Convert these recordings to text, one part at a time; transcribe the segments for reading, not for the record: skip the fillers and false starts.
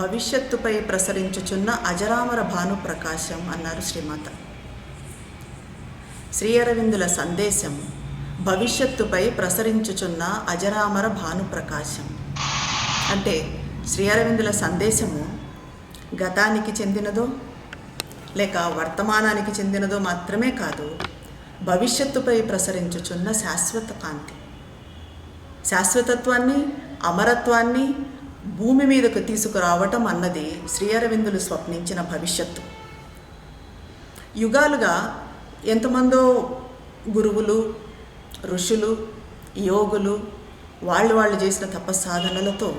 భవిష్యత్తుపై ప్రసరించుచున్న అజరామర భానుప్రకాశం అన్నారు శ్రీమాత. శ్రీ అరవిందుల సందేశం భవిష్యత్తుపై ప్రసరించుచున్న అజరామర భానుప్రకాశం. అంటే శ్రీ అరవిందుల సందేశము గతానికి చెందినదో లేక వర్తమానానికి చెందినదో మాత్రమే కాదు, భవిష్యత్తుపై ప్రసరించుచున్న శాశ్వత కాంతి, శాశ్వతత్వాన్ని, అమరత్వాన్ని భూమి మీదకు తీసుకురావటం అన్నది శ్రీ అరవిందులు స్వప్నించిన భవిష్యత్తు. యుగాలుగా ఎంతమందో గురువులు, ఋషులు, యోగులు వాళ్ళు చేసిన తపస్సాధనలతో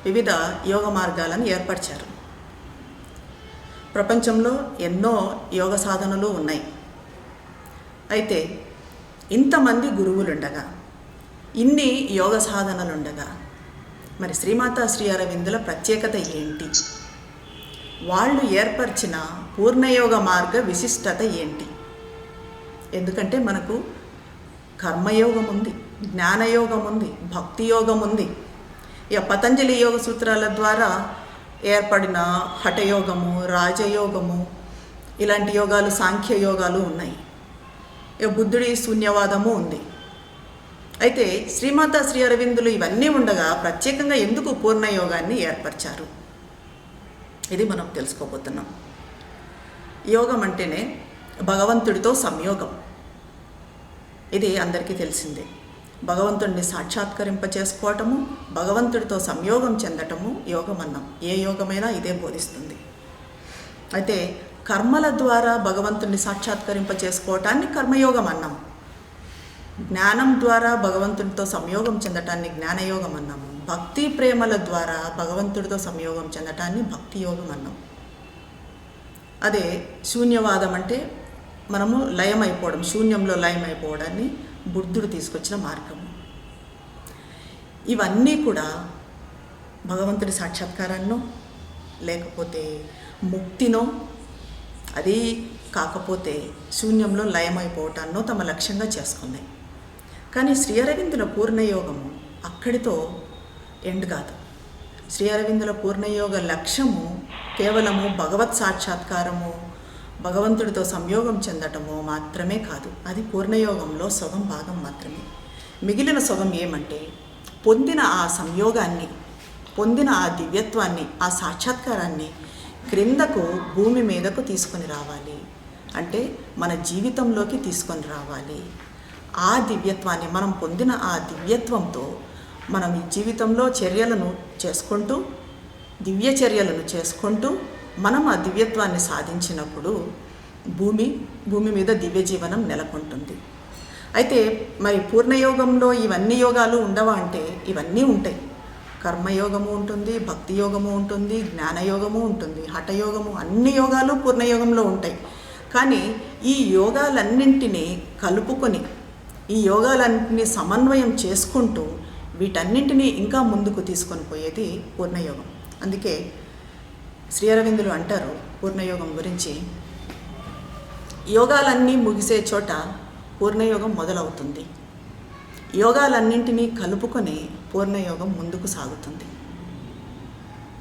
వివిధ యోగ మార్గాలను ఏర్పరిచారు. ప్రపంచంలో ఎన్నో యోగ సాధనలు ఉన్నాయి. అయితే ఇంతమంది గురువులుండగా, ఇన్ని యోగ సాధనలుండగా మరి శ్రీమాత శ్రీ అరవిందుల ప్రత్యేకత ఏంటి? వాళ్ళు ఏర్పరిచిన పూర్ణయోగ మార్గ విశిష్టత ఏంటి? ఎందుకంటే మనకు కర్మయోగం ఉంది, జ్ఞానయోగం ఉంది, భక్తి యోగం ఉంది. ఇక పతంజలి యోగ సూత్రాల ద్వారా ఏర్పడిన హఠయోగము, రాజయోగము, ఇలాంటి యోగాలు, సాంఖ్య యోగాలు ఉన్నాయి. ఇక బుద్ధుడి శూన్యవాదము ఉంది. అయితే శ్రీమాత శ్రీ అరవిందులు ఇవన్నీ ఉండగా ప్రత్యేకంగా ఎందుకు పూర్ణయోగాన్ని ఏర్పరిచారు? ఇది మనం తెలుసుకోబోతున్నాం. యోగం అంటేనే భగవంతుడితో సంయోగం. ఇది అందరికీ తెలిసిందే. భగవంతుడిని సాక్షాత్కరింప చేసుకోవటము, భగవంతుడితో సంయోగం చెందటము యోగం అన్నాం. ఏ యోగమైనా ఇదే బోధిస్తుంది. అయితే కర్మల ద్వారా భగవంతుడిని సాక్షాత్కరింప చేసుకోవటాన్ని కర్మయోగం అన్నాం. జ్ఞానం ద్వారా భగవంతుడితో సంయోగం చెందటాన్ని జ్ఞానయోగం అన్నాము. భక్తి ప్రేమల ద్వారా భగవంతుడితో సంయోగం చెందటాన్ని భక్తి యోగం అన్నాం. అదే శూన్యవాదం అంటే మనము లయమైపోవడం, శూన్యంలో లయమైపోవడాన్ని బుద్ధుడు తీసుకొచ్చిన మార్గము. ఇవన్నీ కూడా భగవంతుడి సాక్షాత్కారాన్నో లేకపోతే ముక్తినో, అది కాకపోతే శూన్యంలో లయమైపోవటాన్నో తమ లక్ష్యంగా చేసుకున్నాయి. కానీ శ్రీ అరవిందుల పూర్ణయోగము అక్కడితో ఎండ్ కాదు. శ్రీ అరవిందుల పూర్ణయోగ లక్ష్యము కేవలము భగవత్ సాక్షాత్కారము, భగవంతుడితో సంయోగం చెందటము మాత్రమే కాదు. అది పూర్ణయోగంలో సగం భాగం మాత్రమే. మిగిలిన సగం ఏమంటే పొందిన ఆ సంయోగాన్ని, పొందిన ఆ దివ్యత్వాన్ని, ఆ సాక్షాత్కారాన్ని క్రిందకు భూమి మీదకు తీసుకొని రావాలి. అంటే మన జీవితంలోకి తీసుకొని రావాలి. ఆ దివ్యత్వాన్ని, మనం పొందిన ఆ దివ్యత్వంతో మనం ఈ జీవితంలో చర్యలను చేసుకుంటూ, దివ్య చర్యలను చేసుకుంటూ మనం ఆ దివ్యత్వాన్ని సాధించినప్పుడు భూమి మీద దివ్య జీవనం నెలకొంటుంది. అయితే మరి పూర్ణయోగంలో ఇవన్నీ యోగాలు ఉండవా అంటే ఇవన్నీ ఉంటాయి. కర్మయోగము ఉంటుంది, భక్తి యోగము ఉంటుంది, జ్ఞానయోగము ఉంటుంది, హఠయోగము, అన్ని యోగాలు పూర్ణయోగంలో ఉంటాయి. కానీ ఈ యోగాలన్నింటినీ కలుపుకొని, ఈ యోగాలన్నింటినీ సమన్వయం చేసుకుంటూ వీటన్నింటినీ ఇంకా ముందుకు తీసుకొని పోయేది పూర్ణయోగం. అందుకే శ్రీ అరవిందులు అంటారు పూర్ణయోగం గురించి, యోగాలన్నీ ముగిసే చోట పూర్ణయోగం మొదలవుతుంది. యోగాలన్నింటినీ కలుపుకొని పూర్ణయోగం ముందుకు సాగుతుంది.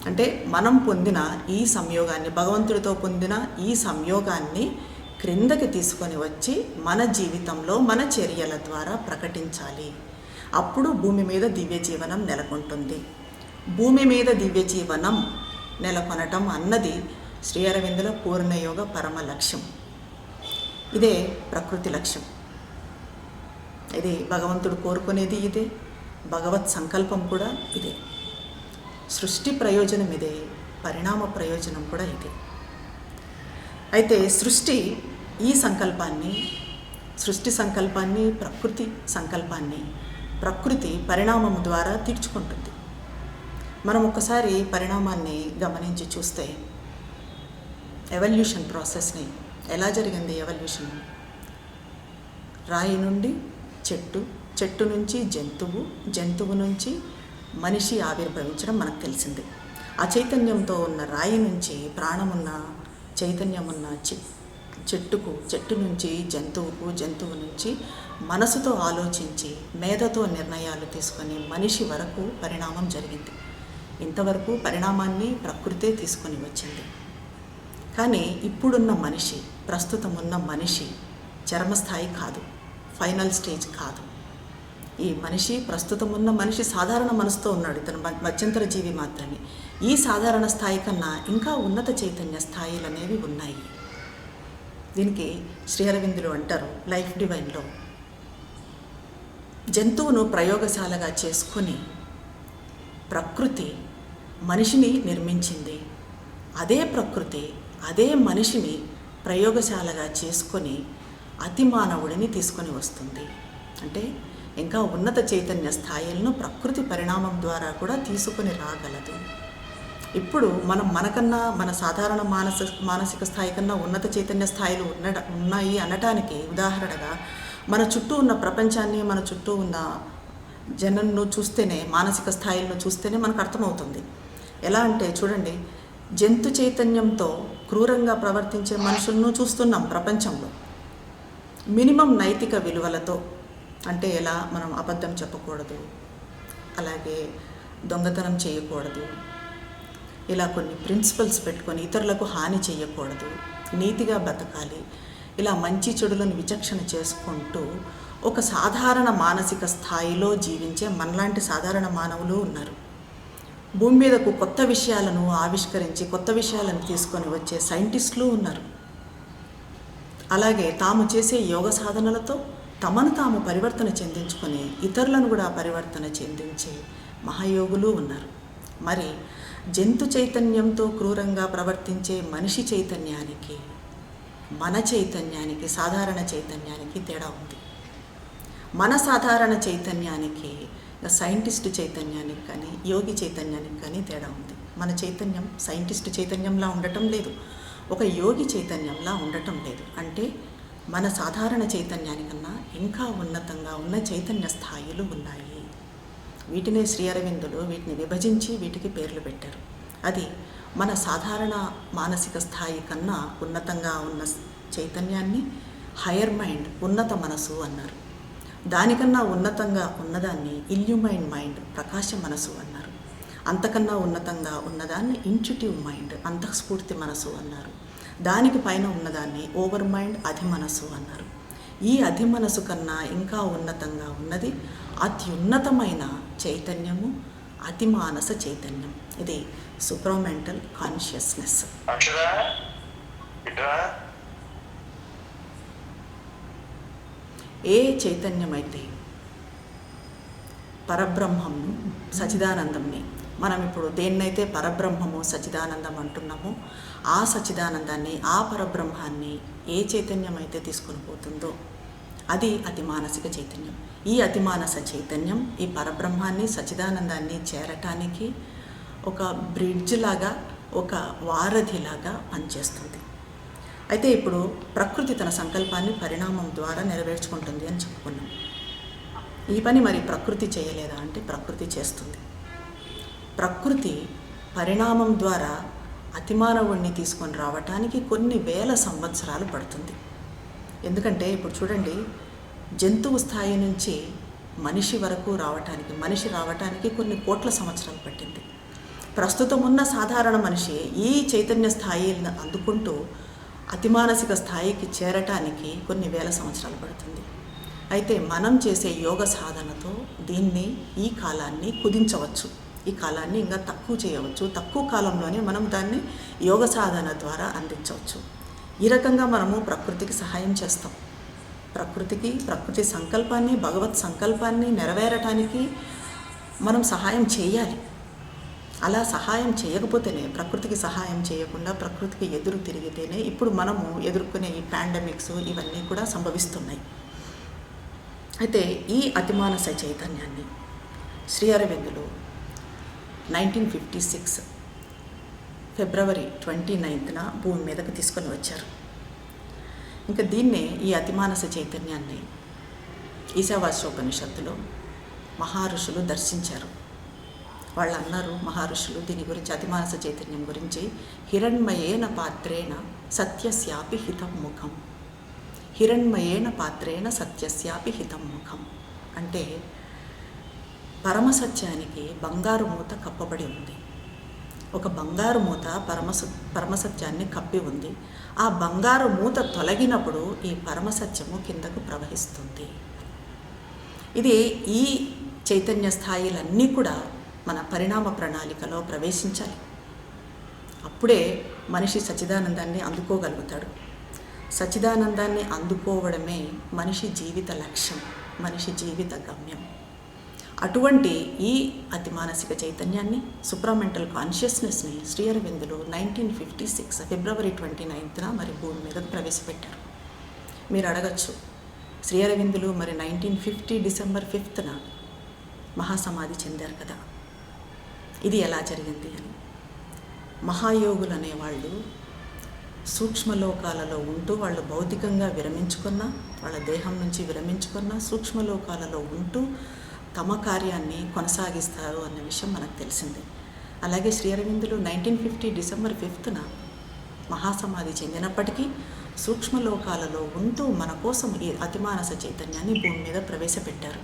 అంటే మనం పొందిన ఈ సంయోగాన్ని, భగవంతుడితో పొందిన ఈ సంయోగాన్ని క్రిందకి తీసుకొని వచ్చి మన జీవితంలో మన చర్యల ద్వారా ప్రకటించాలి. అప్పుడు భూమి మీద దివ్య జీవనం నెలకొంటుంది. భూమి మీద దివ్య జీవనం నెలకొనటం అన్నది శ్రీ అరవిందుల పూర్ణయోగ పరమ లక్ష్యం. ఇదే ప్రకృతి లక్ష్యం. ఇది భగవంతుడు కోరుకునేది ఇదే. భగవత్ సంకల్పం కూడా ఇదే. సృష్టి ప్రయోజనం ఇదే, పరిణామ ప్రయోజనం కూడా ఇదే. అయితే ఈ సృష్టి సంకల్పాన్ని, ప్రకృతి సంకల్పాన్ని ప్రకృతి పరిణామం ద్వారా తీర్చుకుంటుంది. మనం ఒక్కసారి పరిణామాన్ని గమనించి చూస్తే ఎవల్యూషన్ ప్రాసెస్ని, ఎలా జరిగింది ఎవల్యూషన్? రాయి నుండి చెట్టు, చెట్టు నుంచి జంతువు, జంతువు నుంచి మనిషి ఆవిర్భవించడం మనకు తెలిసింది. ఆ చైతన్యంతో ఉన్న రాయి నుంచి ప్రాణమున్న చైతన్యమున్న చెట్టుకు, చెట్టు నుంచి జంతువుకు, జంతువు నుంచి మనసుతో ఆలోచించి మేధతో నిర్ణయాలు తీసుకొని మనిషి వరకు పరిణామం జరిగింది. ఇంతవరకు పరిణామాన్ని ప్రకృతే తీసుకొని వచ్చింది. కానీ ఇప్పుడున్న మనిషి, ప్రస్తుతం ఉన్న మనిషి చరమస్థాయి కాదు, ఫైనల్ స్టేజ్ కాదు. ఈ మనిషి, ప్రస్తుతం ఉన్న మనిషి సాధారణ మనసుతో ఉన్నాడు, ఇతను మధ్యంతర జీవి మాత్రమే. ఈ సాధారణ స్థాయి కన్నా ఇంకా ఉన్నత చైతన్య స్థాయిలు అనేవి ఉన్నాయి. దీనికి శ్రీ అరవిందులు అంటారు లైఫ్ డివైన్లో, జంతువును ప్రయోగశాలగా చేసుకొని ప్రకృతి మనిషిని నిర్మించింది. అదే ప్రకృతి అదే మనిషిని ప్రయోగశాలగా చేసుకొని అతి మానవుడిని తీసుకొని వస్తుంది. అంటే ఇంకా ఉన్నత చైతన్య స్థాయిలను ప్రకృతి పరిణామం ద్వారా కూడా తీసుకొని రాగలదు. ఇప్పుడు మనకన్నా, మన సాధారణ మానసిక స్థాయి కన్నా ఉన్నత చైతన్య స్థాయిలు ఉన్నాయి అనటానికి ఉదాహరణగా మన చుట్టూ ఉన్న ప్రపంచాన్ని, మన చుట్టూ ఉన్న జనంను చూస్తేనే, మానసిక స్థాయిలను చూస్తేనే మనకు అర్థమవుతుంది. ఎలా అంటే చూడండి, జంతు చైతన్యంతో క్రూరంగా ప్రవర్తించే మనుషులను చూస్తున్నాం ప్రపంచంలో. మినిమం నైతిక విలువలతో, అంటే ఎలా, మనం అబద్ధం చెప్పకూడదు, అలాగే దొంగతనం చేయకూడదు, ఇలా కొన్ని ప్రిన్సిపల్స్ పెట్టుకొని ఇతరులకు హాని చేయకూడదు, నీతిగా బతకాలి, ఇలా మంచి చెడులను విచక్షణ చేసుకుంటూ ఒక సాధారణ మానసిక స్థాయిలో జీవించే మనలాంటి సాధారణ మానవులు ఉన్నారు. భూమి మీదకు కొత్త విషయాలను ఆవిష్కరించి కొత్త విషయాలను తీసుకొని వచ్చే సైంటిస్టులు ఉన్నారు. అలాగే తాము చేసే యోగ సాధనలతో తమను తాము పరివర్తన చెందించుకొని ఇతరులను కూడా పరివర్తన చెందించే మహాయోగులు ఉన్నారు. మరి జంతు చైతన్యంతో క్రూరంగా ప్రవర్తించే మనిషి చైతన్యానికి, మన చైతన్యానికి, సాధారణ చైతన్యానికి తేడా ఉంది. మన సాధారణ చైతన్యానికి, సైంటిస్టు చైతన్యానికి కానీ యోగి చైతన్యానికి కానీ తేడా ఉంది. మన చైతన్యం సైంటిస్టు చైతన్యంలా ఉండటం లేదు, ఒక యోగి చైతన్యంలా ఉండటం లేదు. అంటే మన సాధారణ చైతన్యానికన్నా ఇంకా ఉన్నతంగా ఉన్న చైతన్య స్థాయిలు ఉన్నాయి. వీటినే శ్రీ అరవిందులు వీటిని విభజించి వీటికి పేర్లు పెట్టారు. అది మన సాధారణ మానసిక స్థాయి కన్నా ఉన్నతంగా ఉన్న చైతన్యాన్ని హయ్యర్ మైండ్, ఉన్నత మనసు అన్నారు. దానికన్నా ఉన్నతంగా ఉన్నదాన్ని ఇల్యూమైన్ మైండ్, ప్రకాశ మనసు అన్నారు. అంతకన్నా ఉన్నతంగా ఉన్నదాన్ని ఇంట్యూటివ్ మైండ్, అంతఃస్ఫూర్తి మనసు అన్నారు. దానికి పైన ఉన్నదాన్ని ఓవర్ మైండ్, అధి మనసు అన్నారు. ఈ అధి మనసు కన్నా ఇంకా ఉన్నతంగా ఉన్నది అత్యున్నతమైన చైతన్యము, అతిమానస చైతన్యం. ఇది సూప్రామెంటల్ కాన్షియస్నెస్. ఏ చైతన్యమైతే పరబ్రహ్మంను, సచిదానందంని, మనం ఇప్పుడు దేన్నైతే పరబ్రహ్మము, సచిదానందం అంటున్నామో ఆ సచిదానందాన్ని, ఆ పరబ్రహ్మాన్ని ఏ చైతన్యం అయితే తీసుకొని పోతుందో అది అతిమానసిక చైతన్యం. ఈ అతిమానస చైతన్యం ఈ పరబ్రహ్మాన్ని, సచిదానందాన్ని చేరటానికి ఒక బ్రిడ్జ్ లాగా, ఒక వారధిలాగా పనిచేస్తుంది. అయితే ఇప్పుడు ప్రకృతి తన సంకల్పాన్ని పరిణామం ద్వారా నెరవేర్చుకుంటుంది అని చెప్పుకున్నాం. ఈ పని మరి ప్రకృతి చేయలేదా అంటే ప్రకృతి చేస్తుంది. ప్రకృతి పరిణామం ద్వారా అతిమానవుణ్ణి తీసుకొని రావటానికి కొన్ని వేల సంవత్సరాలు పడుతుంది. ఎందుకంటే ఇప్పుడు చూడండి, జంతువు స్థాయి నుంచి మనిషి వరకు రావటానికి, మనిషి రావటానికి కొన్ని కోట్ల సంవత్సరాలు పట్టింది. ప్రస్తుతం ఉన్న సాధారణ మనిషి ఈ చైతన్య స్థాయిని అందుకుంటూ అతిమానసిక స్థాయికి చేరటానికి కొన్ని వేల సంవత్సరాలు పడుతుంది. అయితే మనం చేసే యోగ సాధనతో దీన్ని, ఈ కాలాన్ని కుదించవచ్చు, ఈ కాలాన్ని ఇంకా తక్కువ చేయవచ్చు. తక్కువ కాలంలోనే మనం దాన్ని యోగ సాధన ద్వారా అందించవచ్చు. ఈ రకంగా మనము ప్రకృతికి సహాయం చేస్తాం. ప్రకృతి సంకల్పాన్ని, భగవత్ సంకల్పాన్ని నెరవేరటానికి మనం సహాయం చేయాలి. అలా సహాయం చేయకపోతేనే, ప్రకృతికి సహాయం చేయకుండా ప్రకృతికి ఎదురు తిరిగితేనే ఇప్పుడు మనము ఎదుర్కొనే ఈ పాండమిక్స్ ఇవన్నీ కూడా సంభవిస్తున్నాయి. అయితే ఈ అతిమానస చైతన్యాన్ని శ్రీ అరవిందులు 1956 ఫిబ్రవరి 29న భూమి మీదకు తీసుకొని వచ్చారు. ఇంకా దీన్నే, ఈ అతిమానస చైతన్యాన్ని ఈశావాస్యోపనిషత్తులో మహర్షులు దర్శించారు. వాళ్ళు అన్నారు, మహర్షులు దీని గురించి, అతిమానస చైతన్యం గురించి, హిరణ్మయేన పాత్రేణ సత్యస్యాపి హితం ముఖం. హిరణ్మయేన పాత్రేణ సత్యస్యాపి హితం ముఖం అంటే పరమసత్యానికి బంగారు మూత కప్పబడి ఉంది. ఒక బంగారు మూత పరమసత్యాన్ని కప్పి ఉంది. ఆ బంగారు మూత తొలగినప్పుడు ఈ పరమసత్యము కిందకు ప్రవహిస్తుంది. ఇది ఈ చైతన్య స్థాయిలన్నీ కూడా మన పరిణామ ప్రణాళికలో ప్రవేశించాలి. అప్పుడే మనిషి సచ్చిదానందాన్ని అందుకోగలుగుతాడు. సచ్చిదానందాన్ని అందుకోవడమే మనిషి జీవిత లక్ష్యం, మనిషి జీవిత గమ్యం. అటువంటి ఈ అతి మానసిక చైతన్యాన్ని, సుప్రామెంటల్ కాన్షియస్నెస్ని శ్రీ అరవిందులు 1956 ఫిబ్రవరి 29న మరి భూమి మీదకు ప్రవేశపెట్టారు. మీరు అడగచ్చు, శ్రీ అరవిందులు మరి 1950 డిసెంబర్ 5న మహాసమాధి చెందారు కదా, ఇది ఎలా జరిగింది అని. మహాయోగులు అనేవాళ్ళు సూక్ష్మలోకాలలో ఉంటూ, వాళ్ళు భౌతికంగా విరమించుకున్న, వాళ్ళ దేహం నుంచి విరమించుకున్న సూక్ష్మలోకాలలో ఉంటూ తమ కార్యాన్ని కొనసాగిస్తారు అన్న విషయం మనకు తెలిసిందే. అలాగే శ్రీ అరవిందులు 1950 డిసెంబర్ 5న మహాసమాధి చెందినప్పటికీ సూక్ష్మలోకాలలో ఉంటూ మన కోసం ఈ అతిమానస చైతన్యాన్ని భూమి మీద ప్రవేశపెట్టారు.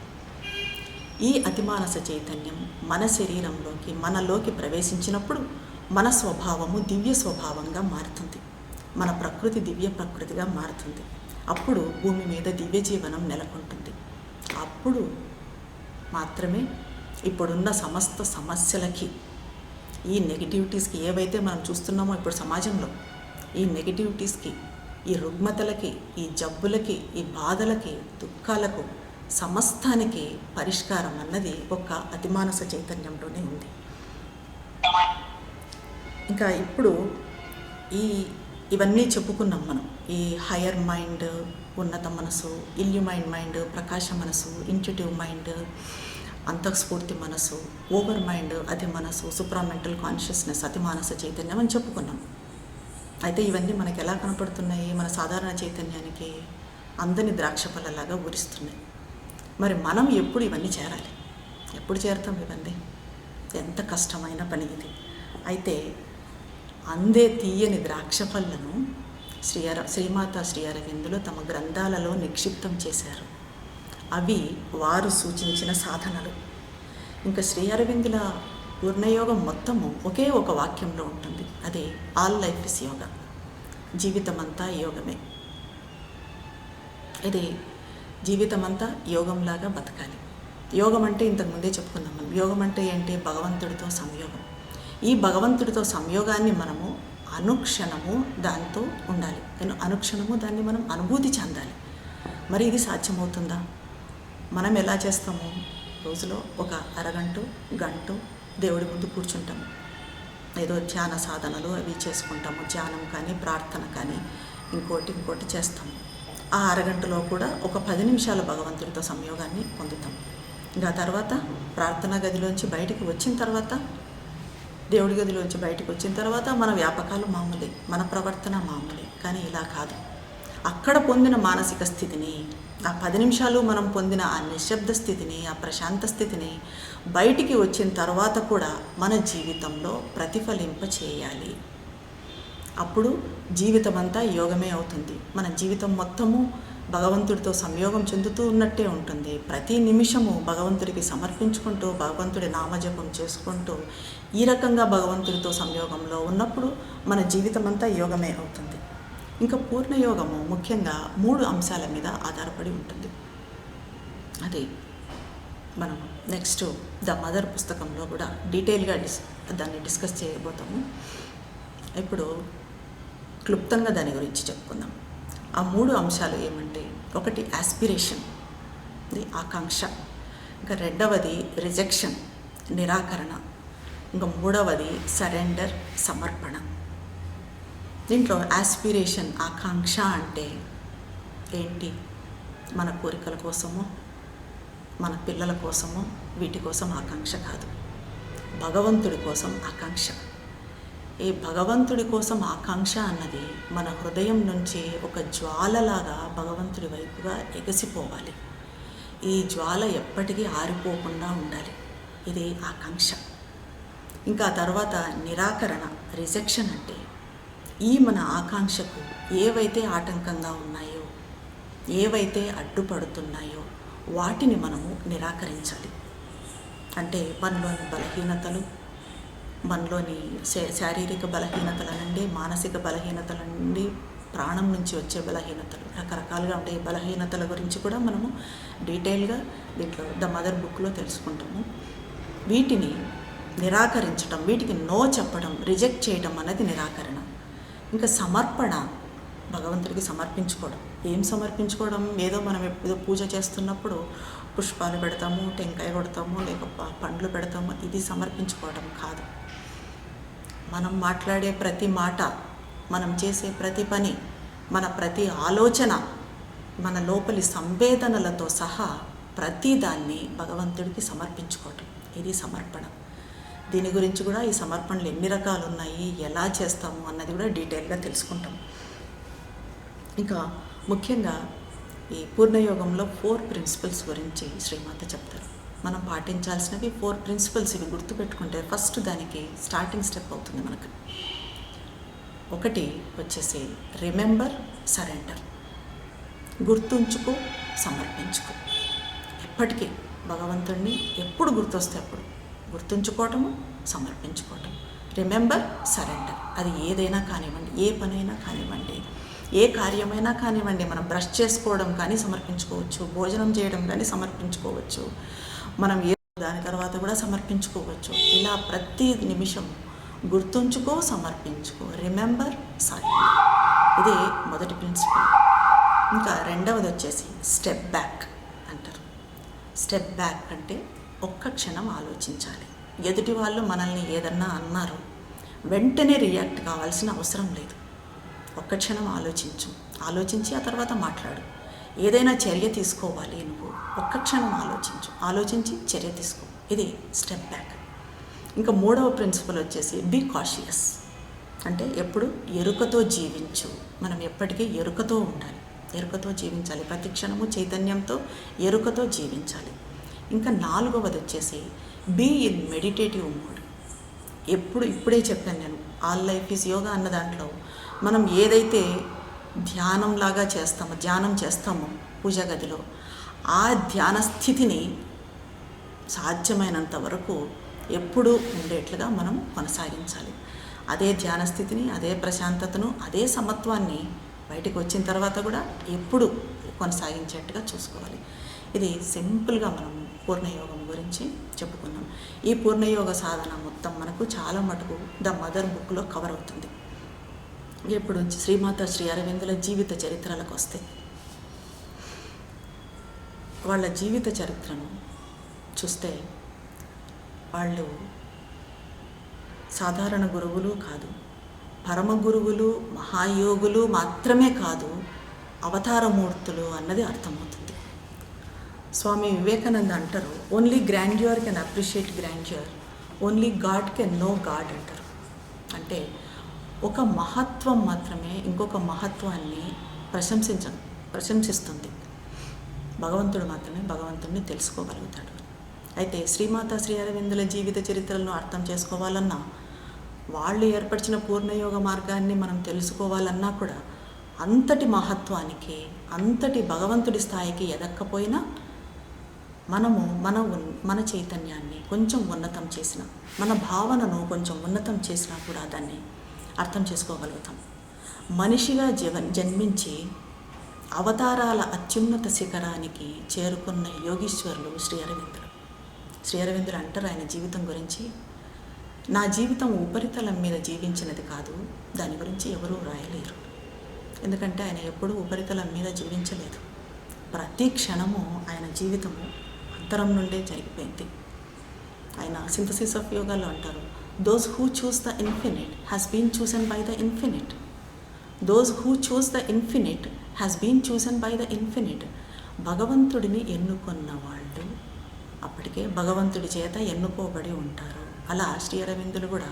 ఈ అతిమానస చైతన్యం మన శరీరంలోకి, మనలోకి ప్రవేశించినప్పుడు మన స్వభావము దివ్య స్వభావంగా మారుతుంది, మన ప్రకృతి దివ్య ప్రకృతిగా మారుతుంది. అప్పుడు భూమి మీద దివ్య జీవనం నెలకొంటుంది. అప్పుడు మాత్రమే ఇప్పుడున్న సమస్త సమస్యలకి, ఈ నెగిటివిటీస్కి, ఏవైతే మనం చూస్తున్నామో ఇప్పుడు సమాజంలో, ఈ నెగిటివిటీస్కి, ఈ రుగ్మతలకి, ఈ జబ్బులకి, ఈ బాధలకి, దుఃఖాలకు, సమస్తానికి పరిష్కారం అన్నది ఒక అతిమానస చైతన్యంలోనే ఉంది. ఇంకా ఇప్పుడు ఇవన్నీ చెప్పుకున్నాం మనం. ఈ హయ్యర్ మైండ్, ఉన్నత మనసు, ఇల్యూమైన్ మైండ్, ప్రకాశ మనసు, ఇంట్యూటివ్ మైండ్, అంతఃస్ఫూర్తి మనసు, ఓవర్ మైండ్ అతి మనసు, సుప్రామెంటల్ కాన్షియస్నెస్ అతి మానస చైతన్యం అని చెప్పుకున్నాం. అయితే ఇవన్నీ మనకు ఎలా కనపడుతున్నాయి? మన సాధారణ చైతన్యానికి అందని ద్రాక్ష పళ్ళలాగా ఊరిస్తున్నాయి. మరి మనం ఎప్పుడు ఇవన్నీ చేరాలి? ఎప్పుడు చేరుతాం ఇవన్నీ? ఎంత కష్టమైన పని ఇది. అయితే అందే తీయని ద్రాక్ష పళ్ళను శ్రీమాత శ్రీ అరవిందులు తమ గ్రంథాలలో నిక్షిప్తం చేశారు. అవి వారు సూచించిన సాధనలు. ఇంకా శ్రీ అరవిందుల పూర్ణయోగం మొత్తము ఒకే ఒక వాక్యంలో ఉంటుంది. అదే ఆల్ లైఫ్ ఇస్ యోగా, జీవితమంతా యోగమే. ఇది జీవితమంతా యోగంలాగా బతకాలి. యోగం అంటే ఇంతకుముందే చెప్పుకున్నాం మనం. యోగం అంటే ఏంటి? భగవంతుడితో సంయోగం. ఈ భగవంతుడితో సంయోగాన్ని మనము అనుక్షణము దాంతో ఉండాలి. అనుక్షణము దాన్ని మనం అనుభూతి చెందాలి. మరి ఇది సాధ్యమవుతుందా? మనం ఎలా చేస్తాము? రోజులో ఒక అరగంట, గంట దేవుడి ముందు కూర్చుంటాము. ఏదో ధ్యాన సాధనలు అవి చేసుకుంటాము. ధ్యానం కానీ, ప్రార్థన కానీ, ఇంకోటి చేస్తాము. ఆ అరగంటలో కూడా ఒక 10 నిమిషాల భగవంతుడితో సంయోగాన్ని పొందుతాం. ఇంకా తర్వాత ప్రార్థనా గదిలోంచి బయటికి వచ్చిన తర్వాత, దేవుడి గదిలోంచి బయటకు వచ్చిన తర్వాత మన వ్యాపకాలు మామూలే, మన ప్రవర్తన మామూలే. కానీ ఇలా కాదు. అక్కడ పొందిన మానసిక స్థితిని, ఆ 10 నిమిషాలు మనం పొందిన ఆ నిశ్శబ్ద స్థితిని, ఆ ప్రశాంత స్థితిని బయటికి వచ్చిన తర్వాత కూడా మన జీవితంలో ప్రతిఫలింప చేయాలి. అప్పుడు జీవితం అంతా యోగమే అవుతుంది. మన జీవితం మొత్తము భగవంతుడితో సంయోగం చెందుతూ ఉన్నట్టే ఉంటుంది. ప్రతి నిమిషము భగవంతుడికి సమర్పించుకుంటూ, భగవంతుడి నామజపం చేసుకుంటూ, ఈ రకంగా భగవంతుడితో సంయోగంలో ఉన్నప్పుడు మన జీవితం అంతా యోగమే అవుతుంది. ఇంకా పూర్ణయోగము ముఖ్యంగా 3 అంశాల మీద ఆధారపడి ఉంటుంది. అది మనం నెక్స్ట్ ద మదర్ పుస్తకంలో కూడా డీటెయిల్గా దాన్ని డిస్కస్ చేయబోతాము. ఇప్పుడు క్లుప్తంగా దాని గురించి చెప్పుకుందాం. ఆ 3 అంశాలు ఏమంటే, ఒకటి యాస్పిరేషన్, ఆకాంక్ష. ఇంకా రెండవది రిజెక్షన్, నిరాకరణ. ఇంకా మూడవది సరెండర్, సమర్పణ. దీంట్లో యాస్పిరేషన్, ఆకాంక్ష అంటే ఏంటి? మన కోరికల కోసమో, మన పిల్లల కోసమో, వీటి కోసం ఆకాంక్ష కాదు. భగవంతుడి కోసం ఆకాంక్ష. ఈ భగవంతుడి కోసం ఆకాంక్ష అన్నది మన హృదయం నుంచి ఒక జ్వాలలాగా భగవంతుడి వైపుగా ఎగసిపోవాలి. ఈ జ్వాల ఎప్పటికీ ఆరిపోకుండా ఉండాలి. ఇది ఆకాంక్ష. ఇంకా తర్వాత నిరాకరణ, రిజెక్షన్ అంటే ఈ మన ఆకాంక్షకు ఏవైతే ఆటంకంగా ఉన్నాయో, ఏవైతే అడ్డుపడుతున్నాయో వాటిని మనము నిరాకరించాలి. అంటే మనలోని బలహీనతలు, మనలోని శారీరక బలహీనతల నుండి, మానసిక బలహీనతల నుండి, ప్రాణం నుంచి వచ్చే బలహీనతలు రకరకాలుగా ఉంటాయి. ఈ బలహీనతల గురించి కూడా మనము డీటెయిల్గా దీంట్లో ద మదర్ బుక్లో తెలుసుకుంటాము. వీటిని నిరాకరించడం, వీటికి నో చెప్పడం, రిజెక్ట్ చేయడం అనేది నిరాకరణ. ఇంకా సమర్పణ, భగవంతుడికి సమర్పించుకోవడం. ఏం సమర్పించుకోవడం? ఏదో మనం ఏదో పూజ చేస్తున్నప్పుడు పుష్పాలు పెడతాము, టెంకాయ కొడతాము, లేక పండ్లు పెడతాము, ఇది సమర్పించుకోవడం కాదు. మనం మాట్లాడే ప్రతి మాట, మనం చేసే ప్రతి పని, మన ప్రతి ఆలోచన, మన లోపలి సంవేదనలతో సహా ప్రతిదాన్ని భగవంతుడికి సమర్పించుకోవటం, ఇది సమర్పణ. దీని గురించి కూడా ఈ సమర్పణలు ఎన్ని రకాలు ఉన్నాయి, ఎలా చేస్తాము అన్నది కూడా డీటెయిల్గా తెలుసుకుంటాం. ఇంకా ముఖ్యంగా ఈ పూర్ణయోగంలో 4 ప్రిన్సిపల్స్ గురించి శ్రీమాత చెప్తారు. మనం పాటించాల్సినవి 4 ప్రిన్సిపల్స్. ఇవి గుర్తుపెట్టుకుంటే ఫస్ట్ దానికి స్టార్టింగ్ స్టెప్ అవుతుంది మనకు. ఒకటి వచ్చేసి రిమెంబర్, సరెండర్. గుర్తుంచుకో, సమర్పించుకో. ఎప్పటికీ భగవంతుడిని ఎప్పుడు గుర్తొస్తే అప్పుడు గుర్తుంచుకోవటము, సమర్పించుకోవటం. Remember, surrender. అది ఏదైనా కానివ్వండి, ఏ పనైనా కానివ్వండి, ఏ కార్యమైనా కానివ్వండి. మనం బ్రష్ చేసుకోవడం కానీ సమర్పించుకోవచ్చు, భోజనం చేయడం కానీ సమర్పించుకోవచ్చు, మనం దాని తర్వాత కూడా సమర్పించుకోవచ్చు. ఇలా ప్రతి నిమిషం గుర్తుంచుకో, సమర్పించుకో. Remember, surrender. ఇది మొదటి ప్రిన్సిపల్. ఇంకా రెండవది వచ్చేసి స్టెప్ బ్యాక్ అంటారు. స్టెప్ బ్యాక్ అంటే ఒక్క క్షణం ఆలోచించాలి. ఎదుటి వాళ్ళు మనల్ని ఏదన్నా అన్నారు, వెంటనే రియాక్ట్ కావాల్సిన అవసరం లేదు. ఒక్క క్షణం ఆలోచించి ఆ తర్వాత మాట్లాడు. ఏదైనా చర్య తీసుకోవాలి నువ్వు, ఒక్క క్షణం ఆలోచించి చర్య తీసుకో. ఇది స్టెప్ బ్యాక్. ఇంకా మూడవ ప్రిన్సిపల్ వచ్చేసి బీ కాషియస్. అంటే ఎప్పుడు ఎరుకతో జీవించు. మనం ఎప్పటికీ ఎరుకతో ఉండాలి, ఎరుకతో జీవించాలి. ప్రతి క్షణము చైతన్యంతో, ఎరుకతో జీవించాలి. ఇంకా నాలుగవది వచ్చేసి బీ ఇన్ మెడిటేటివ్ మోడ్. ఇప్పుడే చెప్పాను నేను, ఆల్ లైఫ్ ఈజ్ యోగా అన్న దాంట్లో మనం ఏదైతే ధ్యానం చేస్తామో పూజా గదిలో, ఆ ధ్యాన స్థితిని సాధ్యమైనంత వరకు ఎప్పుడూ ఉండేట్లుగా మనం కొనసాగించాలి. అదే ధ్యాన స్థితిని, అదే ప్రశాంతతను, అదే సమత్వాన్ని బయటకు వచ్చిన తర్వాత కూడా ఎప్పుడు కొనసాగించేట్టుగా చూసుకోవాలి. ఇది సింపుల్గా మనం పూర్ణయోగం గురించి చెప్పుకున్నాం. ఈ పూర్ణయోగ సాధన మొత్తం మనకు చాలా మటుకు ద మదర్ బుక్లో కవర్ అవుతుంది. ఇప్పుడు శ్రీమాత శ్రీ అరవిందుల జీవిత చరిత్రలకు వస్తే, వాళ్ళ జీవిత చరిత్రను చూస్తే వాళ్ళు సాధారణ గురువులు కాదు, పరమ గురువులు, మహాయోగులు మాత్రమే కాదు, అవతారమూర్తులు అన్నది అర్థమవుతుంది. స్వామి వివేకానంద అంటారు, only grandeur can appreciate grandeur, only God can know God అంటారు. అంటే ఒక మహత్వం మాత్రమే ఇంకొక మహత్వాన్ని ప్రశంసిస్తుంది. భగవంతుడు మాత్రమే భగవంతుడిని తెలుసుకోగలుగుతాడు. అయితే శ్రీమాత శ్రీ అరవిందుల జీవిత చరిత్రలను అర్థం చేసుకోవాలన్నా, వాళ్ళు ఏర్పరిచిన పూర్ణయోగ మార్గాన్ని మనం తెలుసుకోవాలన్నా కూడా అంతటి మహత్వానికి, అంతటి భగవంతుడి స్థాయికి ఎదక్కపోయినా మనము మన చైతన్యాన్ని కొంచెం ఉన్నతం చేసిన, మన భావనను కొంచెం ఉన్నతం చేసినా కూడా దాన్ని అర్థం చేసుకోగలుగుతాం. మనిషిగా జన్మించి అవతారాల అత్యున్నత శిఖరానికి చేరుకున్న యోగీశ్వరులు శ్రీ అరవిందులు అంటారు ఆయన జీవితం గురించి, నా జీవితం ఉపరితలం మీద జీవించినది కాదు, దాని గురించి ఎవరూ రాయలేరు. ఎందుకంటే ఆయన ఎప్పుడూ ఉపరితలం మీద జీవించలేదు. ప్రతి క్షణము ఆయన జీవితము అంతరం నుండే జరిగిపోయింది. ఆయన సింథసిస్ ఆఫ్ యోగాలో అంటారు, those who choose the infinite has been chosen by the infinite. Those who choose the infinite has been chosen by the infinite. భగవంతుడిని ఎన్నుకున్న వాళ్ళు అప్పటికే భగవంతుడి చేత ఎన్నుకోబడి ఉంటారు. అలా శ్రీ అరవిందులు కూడా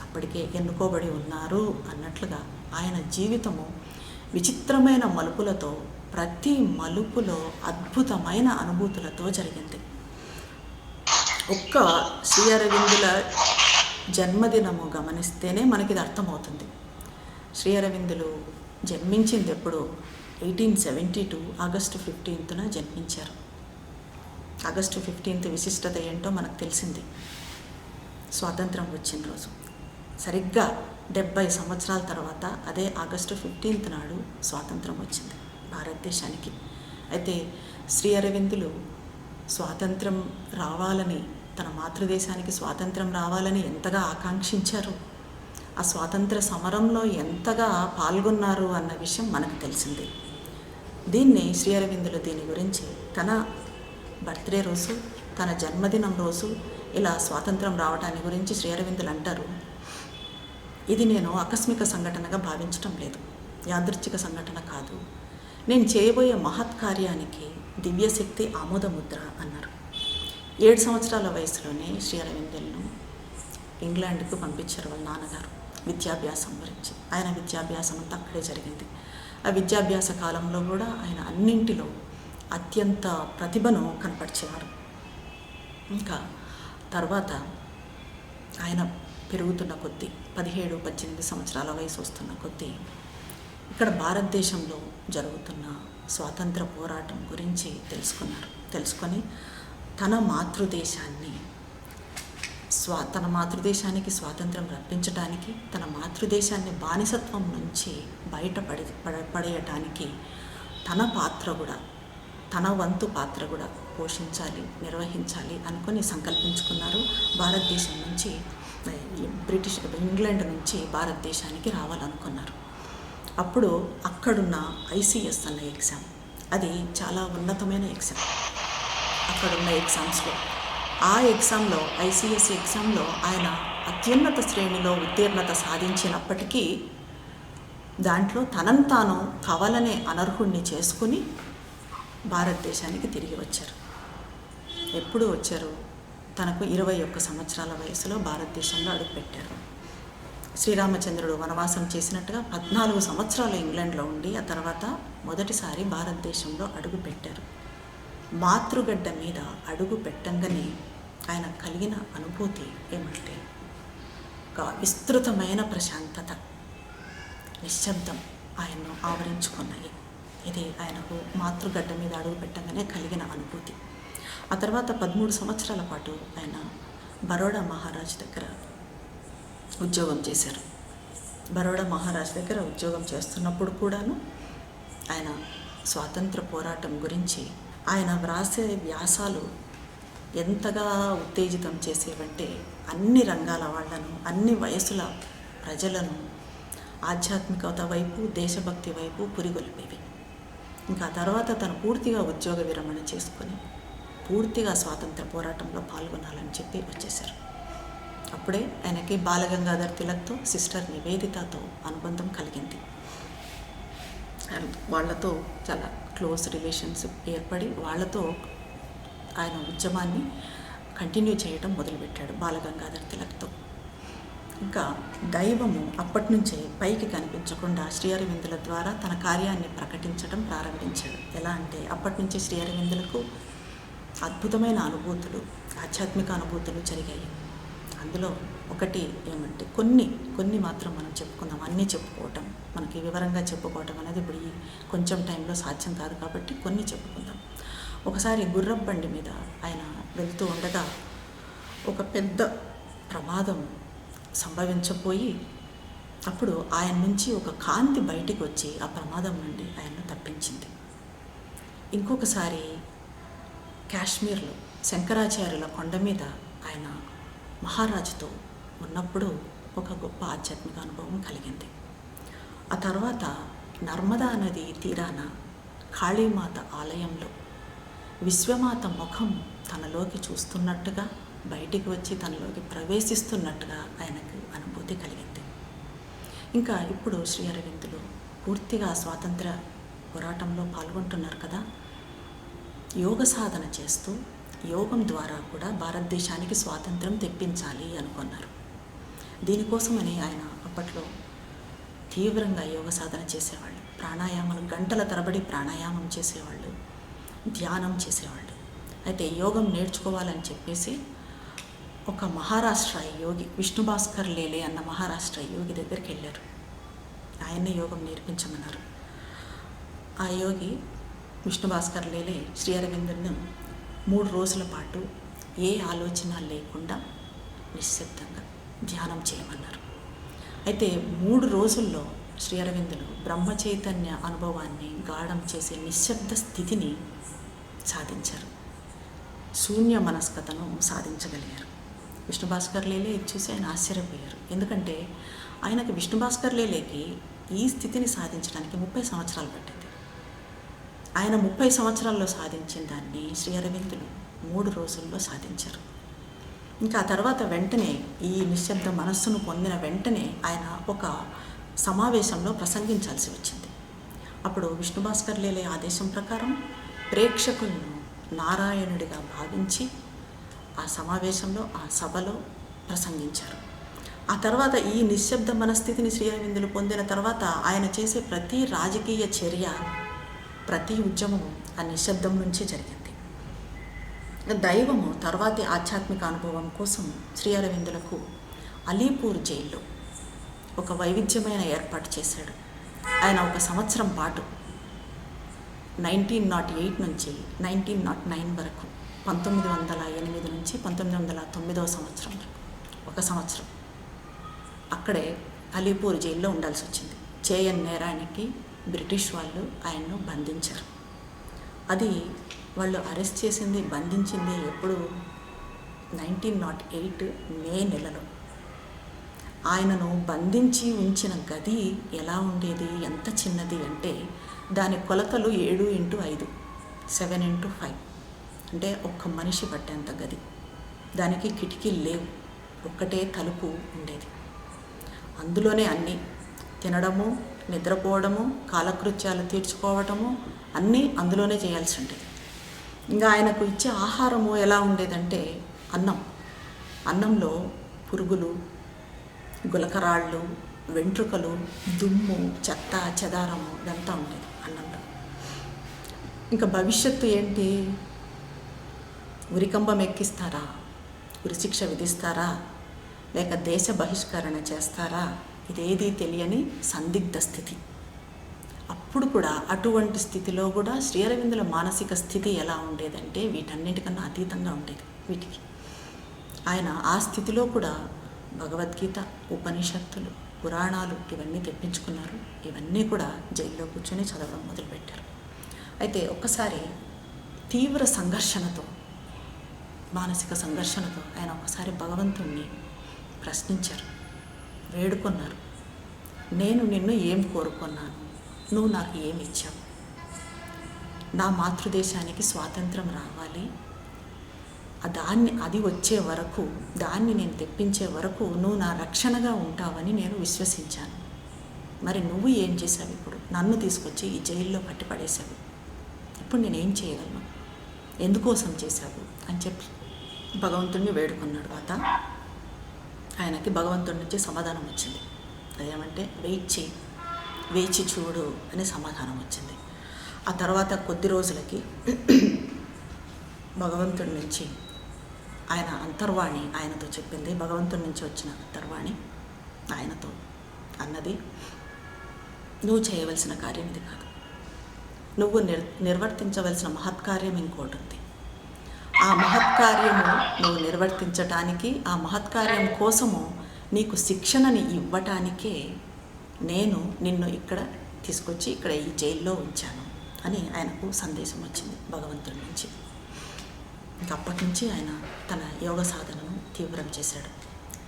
అప్పటికే ఎన్నుకోబడి ఉన్నారు అన్నట్లుగా ఆయన జీవితము విచిత్రమైన మలుపులతో, ప్రతి మలుపులో అద్భుతమైన అనుభూతులతో జరిగింది. ఒక్క శ్రీ అరవిందుల జన్మదినము గమనిస్తేనే మనకి ఇది అర్థమవుతుంది. శ్రీ అరవిందులు జన్మించింది ఎప్పుడు? 1872 ఆగస్టు 15న జన్మించారు. ఆగస్టు 15 విశిష్టత ఏంటో మనకు తెలిసింది. స్వాతంత్రం వచ్చిన రోజు. సరిగ్గా 70 సంవత్సరాల తర్వాత అదే ఆగస్టు 15 నాడు స్వాతంత్రం వచ్చింది భారతదేశానికి. అయితే శ్రీ అరవిందులు స్వాతంత్రం రావాలని, తన మాతృదేశానికి స్వాతంత్రం రావాలని ఎంతగా ఆకాంక్షించారు, ఆ స్వాతంత్ర సమరంలో ఎంతగా పాల్గొన్నారు అన్న విషయం మనకు తెలిసిందే. దీన్ని శ్రీ అరవిందులు దీని గురించి తన బర్త్డే రోజు, తన జన్మదినం రోజు ఇలా స్వాతంత్రం రావటాన్ని గురించి శ్రీ అరవిందులు అంటారు, ఇది నేను ఆకస్మిక సంఘటనగా భావించటం లేదు, యాదృచ్ఛిక సంఘటన కాదు, నేను చేయబోయే మహత్ కార్యానికి దివ్యశక్తి ఆమోదముద్ర అన్నారు. 7 సంవత్సరాల వయసులోనే శ్రీ అరవిందులను ఇంగ్లాండ్కు పంపించారు వాళ్ళ నాన్నగారు విద్యాభ్యాసం గురించి. ఆయన విద్యాభ్యాసం అంతా అక్కడే జరిగింది. ఆ విద్యాభ్యాస కాలంలో కూడా ఆయన అన్నింటిలో అత్యంత ప్రతిభను కనపరిచేవారు. ఇంకా తర్వాత ఆయన పెరుగుతున్న కొద్దీ 17-18 సంవత్సరాల వయసు వస్తున్న కొద్దీ ఇక్కడ భారతదేశంలో జరుగుతున్న స్వాతంత్ర పోరాటం గురించి తెలుసుకొని తన మాతృదేశానికి స్వాతంత్రం రప్పించడానికి, తన మాతృదేశాన్ని బానిసత్వం నుంచి పడేయటానికి తన వంతు పాత్ర కూడా పోషించాలి, నిర్వహించాలి అనుకొని సంకల్పించుకున్నారు. భారతదేశం నుంచి ఇంగ్లాండ్ నుంచి భారతదేశానికి రావాలనుకున్నారు. అప్పుడు అక్కడున్న ICS అన్న ఎగ్జామ్, అది చాలా ఉన్నతమైన ఎగ్జామ్. అక్కడున్న ఎగ్జామ్స్లో ICS ఎగ్జామ్లో ఆయన అత్యున్నత శ్రేణిలో ఉత్తీర్ణత సాధించినప్పటికీ దాంట్లో తనను తాను కావాలనే అనర్హుణ్ణి చేసుకుని భారతదేశానికి తిరిగి వచ్చారు. ఎప్పుడు వచ్చారు? తనకు 21 సంవత్సరాల వయసులో భారతదేశంలో అడుగుపెట్టారు. శ్రీరామచంద్రుడు వనవాసం చేసినట్టుగా 14 సంవత్సరాలు ఇంగ్లాండ్లో ఉండి ఆ తర్వాత మొదటిసారి భారతదేశంలో అడుగుపెట్టారు. మాతృగడ్డ మీద అడుగు పెట్టంగానే ఆయన కలిగిన అనుభూతి ఏమంటే ఒక విస్తృతమైన ప్రశాంతత, నిశ్శబ్దం ఆయన్ను ఆవరించుకున్నాయి. ఇది ఆయనకు మాతృగడ్డ మీద అడుగు పెట్టంగానే కలిగిన అనుభూతి. ఆ తర్వాత 13 సంవత్సరాల పాటు ఆయన బరోడా మహారాజ్ దగ్గర ఉద్యోగం చేశారు. బరోడా మహారాజ్ దగ్గర ఉద్యోగం చేస్తున్నప్పుడు కూడాను ఆయన స్వాతంత్ర పోరాటం గురించి ఆయన వ్రాసే వ్యాసాలు ఎంతగా ఉత్తేజితం చేసేవంటే అన్ని రంగాల వాళ్ళను, అన్ని వయసుల ప్రజలను ఆధ్యాత్మికత వైపు, దేశభక్తి వైపు పురిగొల్పేవి. ఇంకా తర్వాత తను పూర్తిగా ఉద్యోగ విరమణ చేసుకొని పూర్తిగా స్వాతంత్ర పోరాటంలో పాల్గొనాలని చెప్పి వచ్చేశారు. అప్పుడే ఆయనకి బాలగంగాధర్ తిలక్తో, సిస్టర్ నివేదితతో అనుబంధం కలిగింది. వాళ్ళతో చాలా క్లోజ్ రిలేషన్షిప్ ఏర్పడి వాళ్ళతో ఆయన ఉద్యమాన్ని కంటిన్యూ చేయడం మొదలుపెట్టాడు బాలగంగాధర్ తిలక్తో. ఇంకా దైవము అప్పటి నుంచే పైకి కనిపించకుండా శ్రీ అరవిందుల ద్వారా తన కార్యాన్ని ప్రకటించడం ప్రారంభించాడు. ఎలా అంటే అప్పటి నుంచి శ్రీ అరవిందులకు అద్భుతమైన అనుభూతులు, ఆధ్యాత్మిక అనుభూతులు జరిగాయి. అందులో ఒకటి ఏమంటే కొన్ని మాత్రం మనం చెప్పుకుందాం. అన్నీ చెప్పుకోవటం, మనకి వివరంగా చెప్పుకోవటం అనేది ఇప్పుడు ఈ కొంచెం టైంలో సాధ్యం కాదు కాబట్టి కొన్ని చెప్పుకుందాం. ఒకసారి గుర్రపు బండి మీద ఆయన వెళ్తూ ఉండగా ఒక పెద్ద ప్రమాదం సంభవించబోయి అప్పుడు ఆయన నుంచి ఒక కాంతి బయటికి వచ్చి ఆ ప్రమాదం నుండి ఆయన్ను తప్పించింది. ఇంకొకసారి కాశ్మీర్లో శంకరాచార్యుల కొండ మీద ఆయన మహారాజుతో ఉన్నప్పుడు ఒక గొప్ప ఆధ్యాత్మిక అనుభవం కలిగింది. ఆ తర్వాత నర్మదా నది తీరాన కాళీమాత ఆలయంలో విశ్వమాత ముఖం తనలోకి చూస్తున్నట్టుగా, బయటికి వచ్చి తనలోకి ప్రవేశిస్తున్నట్టుగా ఆయనకు అనుభూతి కలిగింది. ఇంకా ఇప్పుడు శ్రీ అరవిందులు పూర్తిగా స్వాతంత్ర పోరాటంలో పాల్గొంటున్నారు కదా, యోగ సాధన చేస్తూ యోగం ద్వారా కూడా భారతదేశానికి స్వాతంత్రం తెప్పించాలి అనుకున్నారు. దీనికోసమని ఆయన అప్పట్లో తీవ్రంగా యోగ సాధన చేసేవాళ్ళు, ప్రాణాయామాలు గంటల తరబడి ప్రాణాయామం చేసేవాళ్ళు, ధ్యానం చేసేవాళ్ళు. అయితే యోగం నేర్చుకోవాలని చెప్పేసి ఒక మహారాష్ట్ర యోగి, విష్ణు భాస్కర్ లేలే అన్న మహారాష్ట్ర యోగి దగ్గరికి వెళ్ళారు. ఆయన్ని యోగం నేర్పించమన్నారు. ఆ యోగి విష్ణు భాస్కర్ లేలే శ్రీ అరవిందులను 3 రోజుల పాటు ఏ ఆలోచన లేకుండా నిశ్శబ్దంగా ధ్యానం చేయమన్నారు. అయితే 3 రోజుల్లో శ్రీ అరవిందులు బ్రహ్మ చైతన్య అనుభవాన్ని గాఢం చేసే నిశ్శబ్ద స్థితిని సాధించారు. శూన్య మనస్కతను సాధించగలిగారు. విష్ణు భాస్కర్ లేలే ఇది చూసి ఆయన ఆశ్చర్యపోయారు. ఎందుకంటే ఆయనకి విష్ణు భాస్కర్ లేలేకి ఈ స్థితిని సాధించడానికి 30 సంవత్సరాలు పట్టింది. ఆయన 30 సంవత్సరాల్లో సాధించిన దాన్ని శ్రీ అరవిందులు 3 రోజుల్లో సాధించారు. ఇంకా ఆ తర్వాత వెంటనే ఈ నిశ్శబ్ద మనస్సును పొందిన వెంటనే ఆయన ఒక సమావేశంలో ప్రసంగించాల్సి వచ్చింది. అప్పుడు విష్ణు భాస్కర్ లేలే ఆదేశం ప్రకారం ప్రేక్షకులను నారాయణుడిగా భావించి ఆ సమావేశంలో ఆ సభలో ప్రసంగించారు. ఆ తర్వాత ఈ నిశ్శబ్ద మనస్థితిని శ్రీ అరవిందులు పొందిన తర్వాత ఆయన చేసే ప్రతి రాజకీయ చర్య, ప్రతి ఉద్యమము ఆ నిశ్శబ్దం నుంచే జరిగింది. దైవము తర్వాతి ఆధ్యాత్మిక అనుభవం కోసం శ్రీ అరవిందులకు అలీపూర్ జైల్లో ఒక వైవిధ్యమైన ఏర్పాటు చేశాడు. ఆయన 1 సంవత్సరం పాటు 1908 నుంచి 1909 వరకు 1908 నుంచి 1909 సంవత్సరం వరకు 1 సంవత్సరం అక్కడే అలీపూర్ జైల్లో ఉండాల్సి వచ్చింది. చేయని నేరానికి బ్రిటిష్ వాళ్ళు ఆయన్ను బంధించారు. అది వాళ్ళు అరెస్ట్ చేసింది, బంధించింది ఎప్పుడు 1908 మే నెలలో. ఆయనను బంధించి ఉంచిన గది ఎలా ఉండేది, ఎంత చిన్నది అంటే దాని కొలతలు 7x5, 7x5 అంటే ఒక్క మనిషి పట్టేంత గది. దానికి కిటికీలు లేవు, ఒక్కటే తలుపు ఉండేది. అందులోనే అన్నీ తినడము, నిద్రపోవడము, కాలకృత్యాలు తీర్చుకోవటము అన్నీ అందులోనే చేయాల్సి ఉండేది. ఇంకా ఆయనకు ఇచ్చే ఆహారము ఎలా ఉండేదంటే అన్నంలో పురుగులు, గులకరాళ్ళు, వెంట్రుకలు, దుమ్ము, చెత్త చెదారము ఇదంతా ఉండేది అన్నంలో. ఇంకా భవిష్యత్తు ఏంటి? ఉరికంబం ఎక్కిస్తారా, ఉరిశిక్ష విధిస్తారా, లేక దేశ బహిష్కరణ చేస్తారా, ఇదేదీ తెలియని సందిగ్ధ స్థితి. అప్పుడు కూడా అటువంటి స్థితిలో కూడా శ్రీ అరవిందుల మానసిక స్థితి ఎలా ఉండేదంటే వీటన్నిటికన్నా అతీతంగా ఉండేది. వీటికి ఆయన ఆ స్థితిలో కూడా భగవద్గీత, ఉపనిషత్తులు, పురాణాలు ఇవన్నీ తెప్పించుకున్నారు. ఇవన్నీ కూడా జైల్లో కూర్చొని చదవడం మొదలుపెట్టారు. అయితే ఒక్కసారి తీవ్ర సంఘర్షణతో, మానసిక సంఘర్షణతో ఆయన ఒకసారి భగవంతుణ్ణి ప్రశ్నించారు, వేడుకున్నారు. నేను నిన్ను ఏం కోరుకున్నాను, నువ్వు నాకు ఏమి ఇచ్చావు? నా మాతృదేశానికి స్వాతంత్రం రావాలి, అది వచ్చే వరకు, దాన్ని నేను తెప్పించే వరకు నువ్వు నా రక్షణగా ఉంటావని నేను విశ్వసించాను. మరి నువ్వు ఏం చేశావు? ఇప్పుడు నన్ను తీసుకొచ్చి ఈ జైల్లో పట్టిపడేశావు. ఇప్పుడు నేనేం చేయగలను? ఎందుకోసం చేశావు అని చెప్పి భగవంతుడిని వేడుకున్నాడు. ఆయనకి భగవంతుడి నుంచి సమాధానం వచ్చింది. అదేమంటే వేచి చూడు అనే సమాధానం వచ్చింది. ఆ తర్వాత కొద్ది రోజులకి భగవంతుడి నుంచి ఆయన అంతర్వాణి ఆయనతో చెప్పింది. భగవంతుడి నుంచి వచ్చిన అంతర్వాణి ఆయనతో అన్నది, నువ్వు చేయవలసిన కార్యం ఇది కాదు, నువ్వు నిర్వర్తించవలసిన మహత్కార్యం ఇంకోటి ఉంది. ఆ మహత్కార్యము నువ్వు నిర్వర్తించటానికి, ఆ మహత్కార్యం కోసము నీకు శిక్షణని ఇవ్వటానికే నేను నిన్ను ఇక్కడ తీసుకొచ్చి ఇక్కడ ఈ జైల్లో ఉంచాను అని ఆయనకు సందేశం వచ్చింది భగవంతుడి నుంచి. ఇంకా అప్పటి నుంచి ఆయన తన యోగ సాధనను తీవ్రం చేశాడు.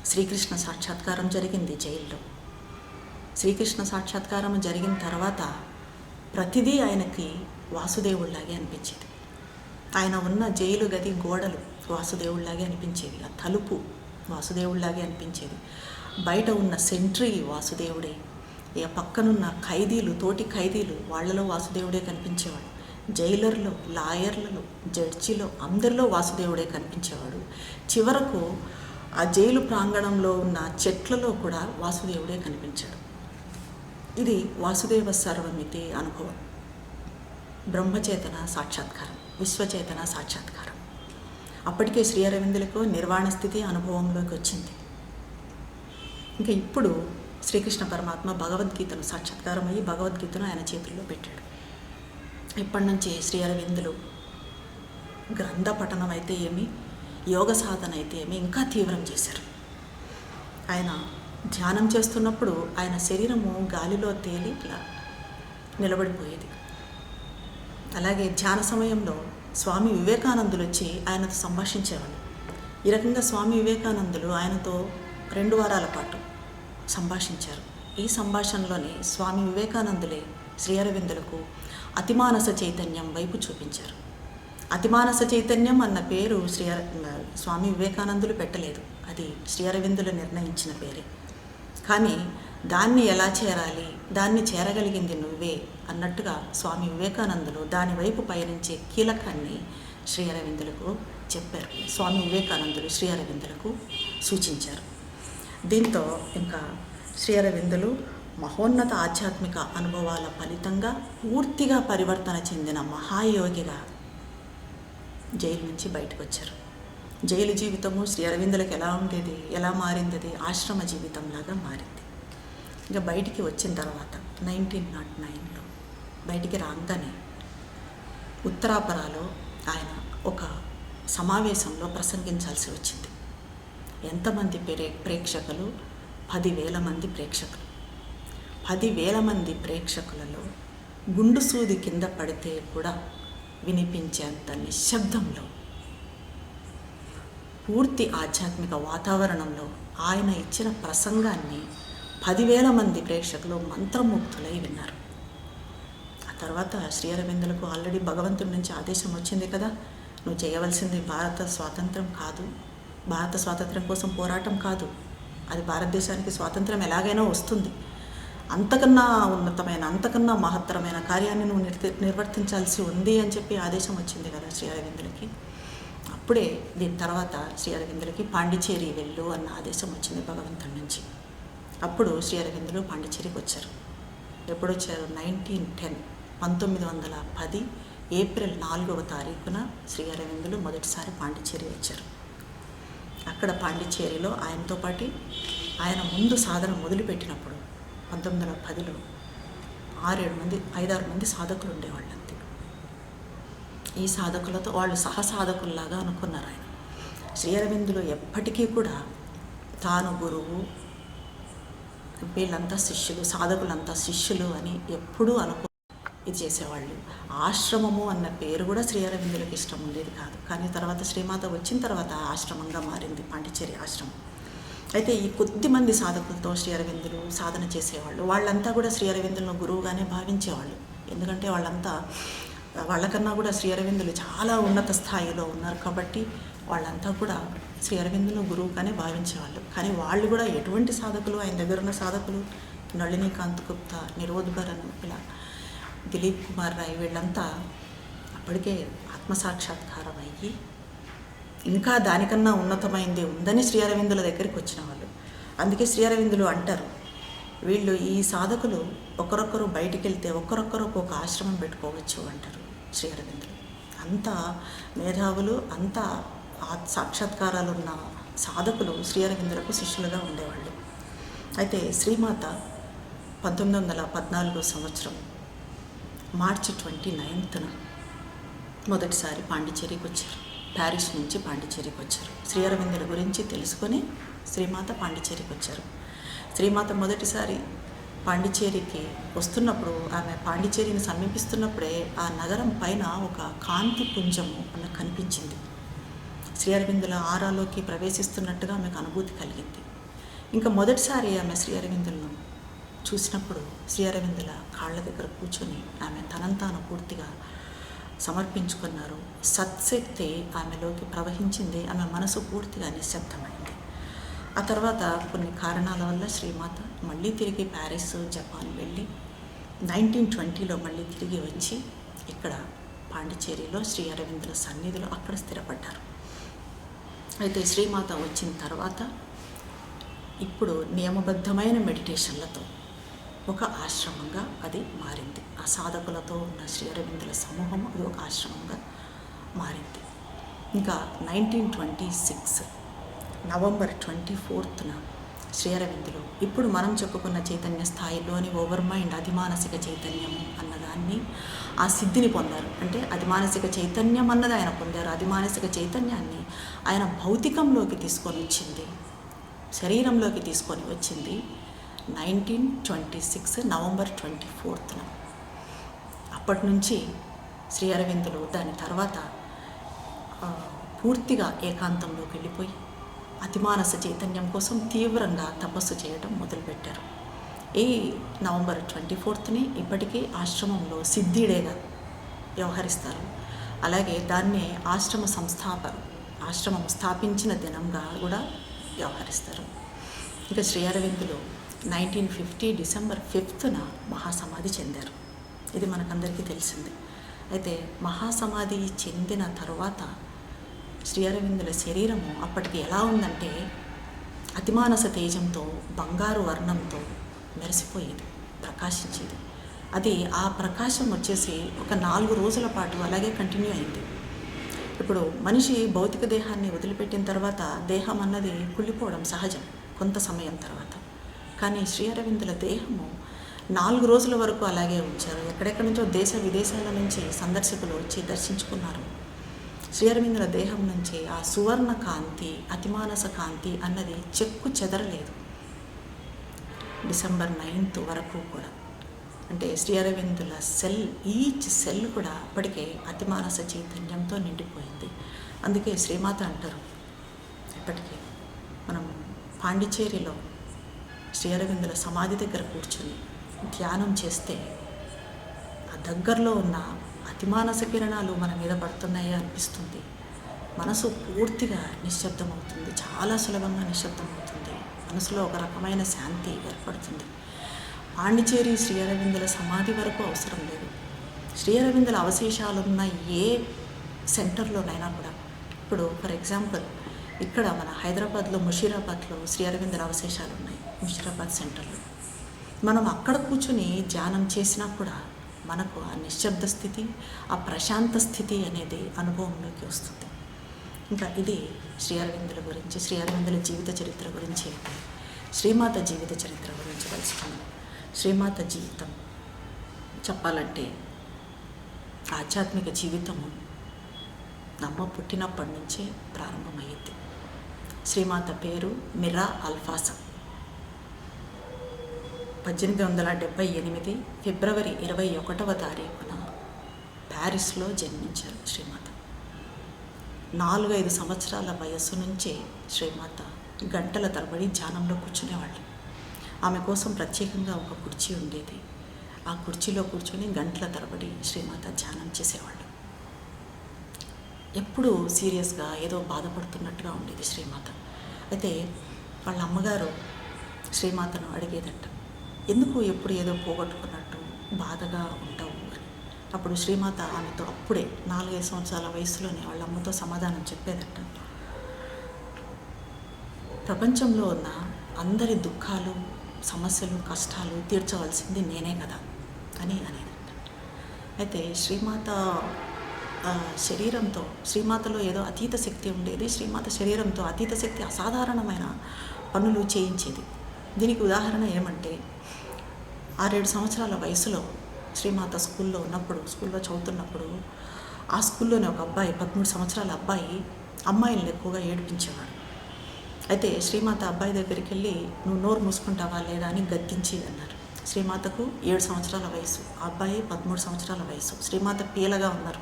శ్రీకృష్ణ సాక్షాత్కారం జరిగింది జైల్లో. శ్రీకృష్ణ సాక్షాత్కారం జరిగిన తర్వాత ప్రతిదీ ఆయనకి వాసుదేవుళ్లాగే అనిపించేది. ఆయన ఉన్న జైలు గది గోడలు వాసుదేవుళ్లాగే అనిపించేవి, ఆ తలుపు వాసుదేవుళ్లాగే అనిపించేది, బయట ఉన్న సెంట్రీ వాసుదేవుడే, ఇక పక్కనున్న ఖైదీలు, తోటి ఖైదీలు వాళ్ళలో వాసుదేవుడే కనిపించేవాడు, జైలర్లో, లాయర్లలో, జడ్జిలో అందరిలో వాసుదేవుడే కనిపించేవాడు. చివరకు ఆ జైలు ప్రాంగణంలో ఉన్న చెట్లలో కూడా వాసుదేవుడే కనిపించాడు. ఇది వాసుదేవ సర్వమితి అనుభవం, బ్రహ్మచేతన సాక్షాత్కారం, విశ్వచేతన సాక్షాత్కారం. అప్పటికే శ్రీ అరవిందులకు నిర్వాణ స్థితి అనుభవంలోకి వచ్చింది. ఇంకా ఇప్పుడు శ్రీకృష్ణ పరమాత్మ భగవద్గీతను సాక్షాత్కారం అయ్యి భగవద్గీతను ఆయన చేతుల్లో పెట్టాడు. ఇప్పటి నుంచి శ్రీ అరవిందులు గ్రంథ పఠనం అయితే ఏమి, యోగ సాధన అయితే ఏమి ఇంకా తీవ్రం చేశారు. ఆయన ధ్యానం చేస్తున్నప్పుడు ఆయన శరీరము గాలిలో తేలి ఇలా నిలబడిపోయేది. అలాగే ధ్యాన సమయంలో స్వామి వివేకానందులు వచ్చి ఆయనతో సంభాషించేవాళ్ళు. ఈ రకంగా స్వామి వివేకానందులు ఆయనతో 2 వారాల పాటు సంభాషించారు. ఈ సంభాషణలోనే స్వామి వివేకానందులే శ్రీ అరవిందులకు అతిమానస చైతన్యం వైపు చూపించారు. అతిమానస చైతన్యం అన్న పేరు స్వామి వివేకానందులు పెట్టలేదు, అది శ్రీ అరవిందులు నిర్ణయించిన పేరే. కానీ దాన్ని ఎలా చేరాలి, దాన్ని చేరగలిగింది నువ్వే అన్నట్టుగా స్వామి వివేకానందులు దానివైపు పయనించే కీలకాన్ని శ్రీ అరవిందులకు చెప్పారు. స్వామి వివేకానందులు శ్రీ అరవిందులకు సూచించారు. దీంతో ఇంకా శ్రీ అరవిందులు మహోన్నత ఆధ్యాత్మిక అనుభవాల ఫలితంగా పూర్తిగా పరివర్తన చెందిన మహాయోగిగా జైలు నుంచి బయటకు వచ్చారు. జైలు జీవితము శ్రీ అరవిందులకు ఎలా ఉండేది, ఎలా మారింది, అది ఆశ్రమ జీవితంలాగా మారింది. ఇంకా బయటికి వచ్చిన తర్వాత 1909లో బయటికి రాగానే ఉత్తరాపరాలో ఆయన ఒక సమావేశంలో ప్రసంగించాల్సి వచ్చింది. ఎంతమంది ప్రేక్షకులు? 10,000 మంది ప్రేక్షకులు. 10,000 మంది ప్రేక్షకులలో గుండు సూది కింద పడితే కూడా వినిపించేంత నిశ్శబ్దంలో, పూర్తి ఆధ్యాత్మిక వాతావరణంలో ఆయన ఇచ్చిన ప్రసంగాన్ని 10,000 మంది ప్రేక్షకులు మంత్రముగ్ధులై విన్నారు. ఆ తర్వాత శ్రీ అరవిందులకు ఆల్రెడీ భగవంతుడి నుంచి ఆదేశం వచ్చింది కదా, నువ్వు చేయవలసింది భారత స్వాతంత్రం కాదు, భారత స్వాతంత్రం కోసం పోరాటం కాదు, అది భారతదేశానికి స్వాతంత్రం ఎలాగైనా వస్తుంది, అంతకన్నా ఉన్నతమైన అంతకన్నా మహత్తరమైన కార్యాన్ని నువ్వు నిర్వర్తించాల్సి ఉంది అని చెప్పి ఆదేశం వచ్చింది కదా శ్రీ అరవిందులకి. అప్పుడే దీని తర్వాత శ్రీ అరవిందులకి పాండిచేరి వెళ్ళు అన్న ఆదేశం వచ్చింది భగవంతుడి నుంచి. అప్పుడు శ్రీ అరవిందులు పాండిచేరికి వచ్చారు. ఎప్పుడు వచ్చారు? 1910 ఏప్రిల్ 4వ తారీఖున శ్రీ అరవిందులు మొదటిసారి పాండిచేరి వచ్చారు. అక్కడ పాండిచేరిలో ఆయనతో పాటు ఆయన ముందు సాధన మొదలుపెట్టినప్పుడు 1910లో 5-6 మంది సాధకులు ఉండేవాళ్ళు అంతే. ఈ సాధకులతో వాళ్ళు సహసాధకుల్లాగా అనుకున్నారు. ఆయన శ్రీ అరవిందులు ఎప్పటికీ కూడా తాను గురువు, వీళ్ళంతా శిష్యులు, సాధకులంతా శిష్యులు అని ఎప్పుడూ ఇది చేసేవాళ్ళు. ఆశ్రమము అన్న పేరు కూడా శ్రీ అరవిందులకు ఇష్టం ఉండేది కాదు. కానీ తర్వాత శ్రీమాత వచ్చిన తర్వాత ఆశ్రమంగా మారింది పాండిచేరి ఆశ్రమం. అయితే ఈ కొద్దిమంది సాధకులతో శ్రీ అరవిందులు సాధన చేసేవాళ్ళు. వాళ్ళంతా కూడా శ్రీ అరవిందులను గురువుగానే భావించేవాళ్ళు. ఎందుకంటే వాళ్ళకన్నా కూడా శ్రీ అరవిందులు చాలా ఉన్నత స్థాయిలో ఉన్నారు కాబట్టి వాళ్ళంతా కూడా శ్రీ అరవిందులను గురువుగానే భావించేవాళ్ళు. కానీ వాళ్ళు కూడా ఎటువంటి సాధకులు, ఆయన దగ్గర ఉన్న సాధకులు నళినీకాంత్ గుప్తా, నిరోద్భరన్, ఇలా దిలీప్ కుమార్ రాయ్, వీళ్ళంతా అప్పటికే ఆత్మసాక్షాత్కారం అయ్యి ఇంకా దానికన్నా ఉన్నతమైంది ఉందని శ్రీ అరవిందుల దగ్గరికి వచ్చిన వాళ్ళు. అందుకే శ్రీ అరవిందులు అంటారు, వీళ్ళు ఈ సాధకులు ఒకరొకరు బయటికి వెళ్తే ఒకరొకరు ఒక ఆశ్రమం పెట్టుకోవచ్చు అంటారు శ్రీ అరవిందులు. అంత మేధావులు, అంత సాక్షాత్కారాలు ఉన్న సాధకులు శ్రీ అరవిందులకు శిష్యులుగా ఉండేవాళ్ళు. అయితే శ్రీమాత 1914 సంవత్సరం మార్చి 29న మొదటిసారి పాండిచేరికి వచ్చారు. ప్యారిస్ నుంచి పాండిచేరికి వచ్చారు. శ్రీ అరవిందుల గురించి తెలుసుకొని శ్రీమాత పాండిచేరికి వచ్చారు. శ్రీమాత మొదటిసారి పాండిచేరికి వస్తున్నప్పుడు, ఆమె పాండిచేరిని సమీపిస్తున్నప్పుడే ఆ నగరం పైన ఒక కాంతి పుంజము మనకు కనిపించింది. శ్రీ అరవిందుల ఆరాలోకి ప్రవేశిస్తున్నట్టుగా ఆమెకు అనుభూతి కలిగింది. ఇంకా మొదటిసారి ఆమె శ్రీ అరవిందులను చూసినప్పుడు శ్రీ అరవిందుల కాళ్ళ దగ్గర కూర్చొని ఆమె తనంతాను పూర్తిగా సమర్పించుకున్నారు. సత్శక్తి ఆమెలోకి ప్రవహించింది. ఆమె మనసు పూర్తిగా నిశ్శబ్దమైంది. ఆ తర్వాత కొన్ని కారణాల వల్ల శ్రీమాత మళ్ళీ తిరిగి ప్యారిస్, జపాన్ వెళ్ళి 1920లో మళ్ళీ తిరిగి వచ్చి ఇక్కడ పాండిచేరిలో శ్రీ అరవిందుల సన్నిధిలో అక్కడ స్థిరపడ్డారు. అయితే శ్రీమాత వచ్చిన తర్వాత ఇప్పుడు నియమబద్ధమైన మెడిటేషన్లతో ఒక ఆశ్రమంగా అది మారింది. ఆ సాధకులతో ఉన్న శ్రీ అరవిందుల సమూహం అది ఒక ఆశ్రమంగా మారింది. ఇంకా 1926 నవంబర్ 24న శ్రీ అరవిందులు ఇప్పుడు మనం చెప్పుకున్న చైతన్య స్థాయిలోని ఓవర్ మైండ్ అధిమానసిక చైతన్యము అన్నదాన్ని, ఆ సిద్ధిని పొందారు. అంటే అధిమానసిక చైతన్యం అన్నది ఆయన పొందారు. అధిమానసిక చైతన్యాన్ని ఆయన భౌతికంలోకి తీసుకొని వచ్చింది శరీరంలోకి తీసుకొని వచ్చింది 1926 నవంబర్ 24న. అప్పటి నుంచి శ్రీ అరవిందులు దాని తర్వాత పూర్తిగా ఏకాంతంలోకి వెళ్ళిపోయి అతిమానస చైతన్యం కోసం తీవ్రంగా తపస్సు చేయడం మొదలుపెట్టారు. ఈ నవంబర్ 24ని ఇప్పటికీ ఆశ్రమంలో సిద్ధిడేగా వ్యవహరిస్తారు. అలాగే దాన్నే ఆశ్రమం స్థాపించిన దినంగా కూడా వ్యవహరిస్తారు. ఇక శ్రీ అరవిందులు 1950 డిసెంబర్ 5న మహాసమాధి చెందారు. ఇది మనకందరికీ తెలిసింది. అయితే మహాసమాధి చెందిన తరువాత శ్రీ అరవిందుల శరీరము అప్పటికి ఎలా ఉందంటే అతిమానస తేజంతో, బంగారు వర్ణంతో మెరిసిపోయేది, ప్రకాశించేది. అది ఆ ప్రకాశం వచ్చేసి ఒక 4 రోజుల పాటు అలాగే కంటిన్యూ అయింది. ఇప్పుడు మనిషి భౌతిక దేహాన్ని వదిలిపెట్టిన తర్వాత దేహం అన్నది కుళ్ళిపోవడం సహజం కొంత సమయం తర్వాత. కానీ శ్రీ అరవిందుల దేహము 4 రోజుల వరకు అలాగే ఉంచారు. ఎక్కడెక్కడి నుంచో దేశ విదేశాల నుంచి సందర్శకులు వచ్చి దర్శించుకున్నారు. శ్రీ అరవిందుల దేహం నుంచి ఆ సువర్ణ కాంతి, అతిమానస కాంతి అన్నది చెక్కు చెదరలేదు డిసెంబర్ 9th వరకు కూడా. అంటే శ్రీ అరవిందుల ఈచ్ సెల్ కూడా అప్పటికే అతిమానస చైతన్యంతో నిండిపోయింది. అందుకే శ్రీమాత అంటారు, ఇప్పటికీ మనం పాండిచేరిలో శ్రీ అరవిందుల సమాధి దగ్గర కూర్చొని ధ్యానం చేస్తే ఆ దగ్గరలో ఉన్న అతిమానస కిరణాలు మన మీద పడుతున్నాయి అనిపిస్తుంది. మనసు పూర్తిగా నిశ్శబ్దమవుతుంది, చాలా సులభంగా నిశ్శబ్దమవుతుంది. మనసులో ఒక రకమైన శాంతి ఏర్పడుతుంది. పాండిచేరి శ్రీ అరవిందుల సమాధి వరకు అవసరం లేదు. శ్రీ అరవిందుల అవశేషాలున్న ఏ సెంటర్లోనైనా కూడా, ఇప్పుడు ఫర్ ఎగ్జాంపుల్ ఇక్కడ మన హైదరాబాద్లో ముషీరాబాద్లో శ్రీ అరవిందుల అవశేషాలు ఉన్నాయి. ముషీరాబాద్ సెంటర్లో మనం అక్కడ కూర్చొని ధ్యానం చేసినా కూడా మనకు ఆ నిశ్శబ్ద స్థితి, ఆ ప్రశాంత స్థితి అనేది అనుభవంలోకి వస్తుంది. ఇంకా ఇది శ్రీ అరవిందుల గురించి, శ్రీ అరవిందుల జీవిత చరిత్ర గురించి, శ్రీమాత జీవిత చరిత్ర గురించి తెలుసుకున్నాం. శ్రీమాత జీవితం చెప్పాలంటే ఆధ్యాత్మిక జీవితము అమ్మ పుట్టినప్పటి నుంచే ప్రారంభమయ్యింది. శ్రీమాత పేరు మిరా అల్ఫాసా. 1878 ఫిబ్రవరి 21వ తారీఖున ప్యారిస్లో జన్మించారు శ్రీమాత. 4-5 సంవత్సరాల వయస్సు నుంచే శ్రీమాత గంటల తరబడి ధ్యానంలో కూర్చునేవాళ్ళు. ఆమె కోసం ప్రత్యేకంగా ఒక కుర్చీ ఉండేది. ఆ కుర్చీలో కూర్చొని గంటల తరబడి శ్రీమాత ధ్యానం చేసేవాళ్ళు. ఎప్పుడూ సీరియస్గా ఏదో బాధపడుతున్నట్టుగా ఉండేది శ్రీమాత. అయితే వాళ్ళ అమ్మగారు శ్రీమాతను అడిగేదట, ఎందుకు ఎప్పుడు ఏదో పోగొట్టుకున్నట్టు బాధగా ఉంటావు అని. అప్పుడు శ్రీమాత ఆమెతో అప్పుడే 4-5 సంవత్సరాల వయసులోనే వాళ్ళ అమ్మతో సమాధానం చెప్పేదట, ప్రపంచంలో ఉన్న అందరి దుఃఖాలు, సమస్యలు, కష్టాలు తీర్చవలసింది నేనే కదా అని అనేదట. అయితే శ్రీమాత శరీరంతో, శ్రీమాతలో ఏదో అతీత శక్తి ఉండేది. శ్రీమాత శరీరంతో అతీత శక్తి అసాధారణమైన పనులు చేయించేది. దీనికి ఉదాహరణ ఏమంటే 6-7 సంవత్సరాల వయసులో శ్రీమాత స్కూల్లో చదువుతున్నప్పుడు ఆ స్కూల్లోనే ఒక అబ్బాయి, 13 సంవత్సరాల అబ్బాయి అమ్మాయిలను ఎక్కువగా ఏడిపించేవాడు. అయితే శ్రీమాత అబ్బాయి దగ్గరికి వెళ్ళి, నువ్వు నోరు మూసుకుంటావా లేదా అని గద్దించేది అన్నారు. శ్రీమాతకు 7 సంవత్సరాల వయసు, ఆ అబ్బాయి 13 సంవత్సరాల వయసు. శ్రీమాత పీలగా ఉన్నారు,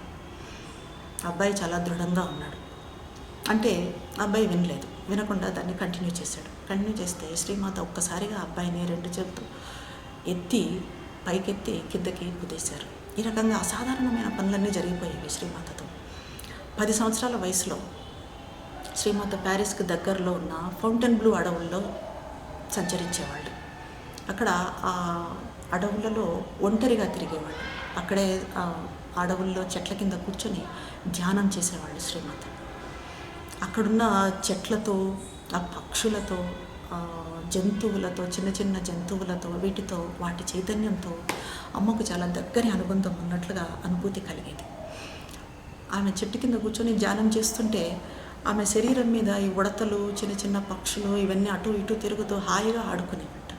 అబ్బాయి చాలా దృఢంగా ఉన్నాడు. అంటే అబ్బాయి వినకుండా దాన్ని కంటిన్యూ చేశాడు. కంటిన్యూ చేస్తే శ్రీమాత ఒక్కసారిగా అబ్బాయిని 2 చేతులు ఎత్తి పైకెత్తి కిందకి కుదేశారు. ఈ రకంగా అసాధారణమైన పనులన్నీ జరిగిపోయేవి శ్రీమాతతో. 10 సంవత్సరాల వయసులో శ్రీమాత ప్యారిస్కి దగ్గరలో ఉన్న ఫౌంటైన్బ్లూ అడవుల్లో సంచరించేవాళ్ళు. అక్కడ ఆ అడవులలో ఒంటరిగా తిరిగేవాళ్ళు. అక్కడే అడవుల్లో చెట్ల కింద కూర్చొని ధ్యానం చేసేవాళ్ళు శ్రీమాత. అక్కడున్న చెట్లతో, ఆ పక్షులతో, జంతువులతో, చిన్న చిన్న జంతువులతో, వీటితో, వాటి చైతన్యంతో అమ్మకు చాలా దగ్గరి అనుబంధం ఉన్నట్లుగా అనుభూతి కలిగేది. ఆమె చెట్టు కింద కూర్చొని ధ్యానం చేస్తుంటే ఆమె శరీరం మీద ఈ ఉడతలు, చిన్న చిన్న పక్షులు ఇవన్నీ అటు ఇటు తిరుగుతూ హాయిగా ఆడుకునేవట.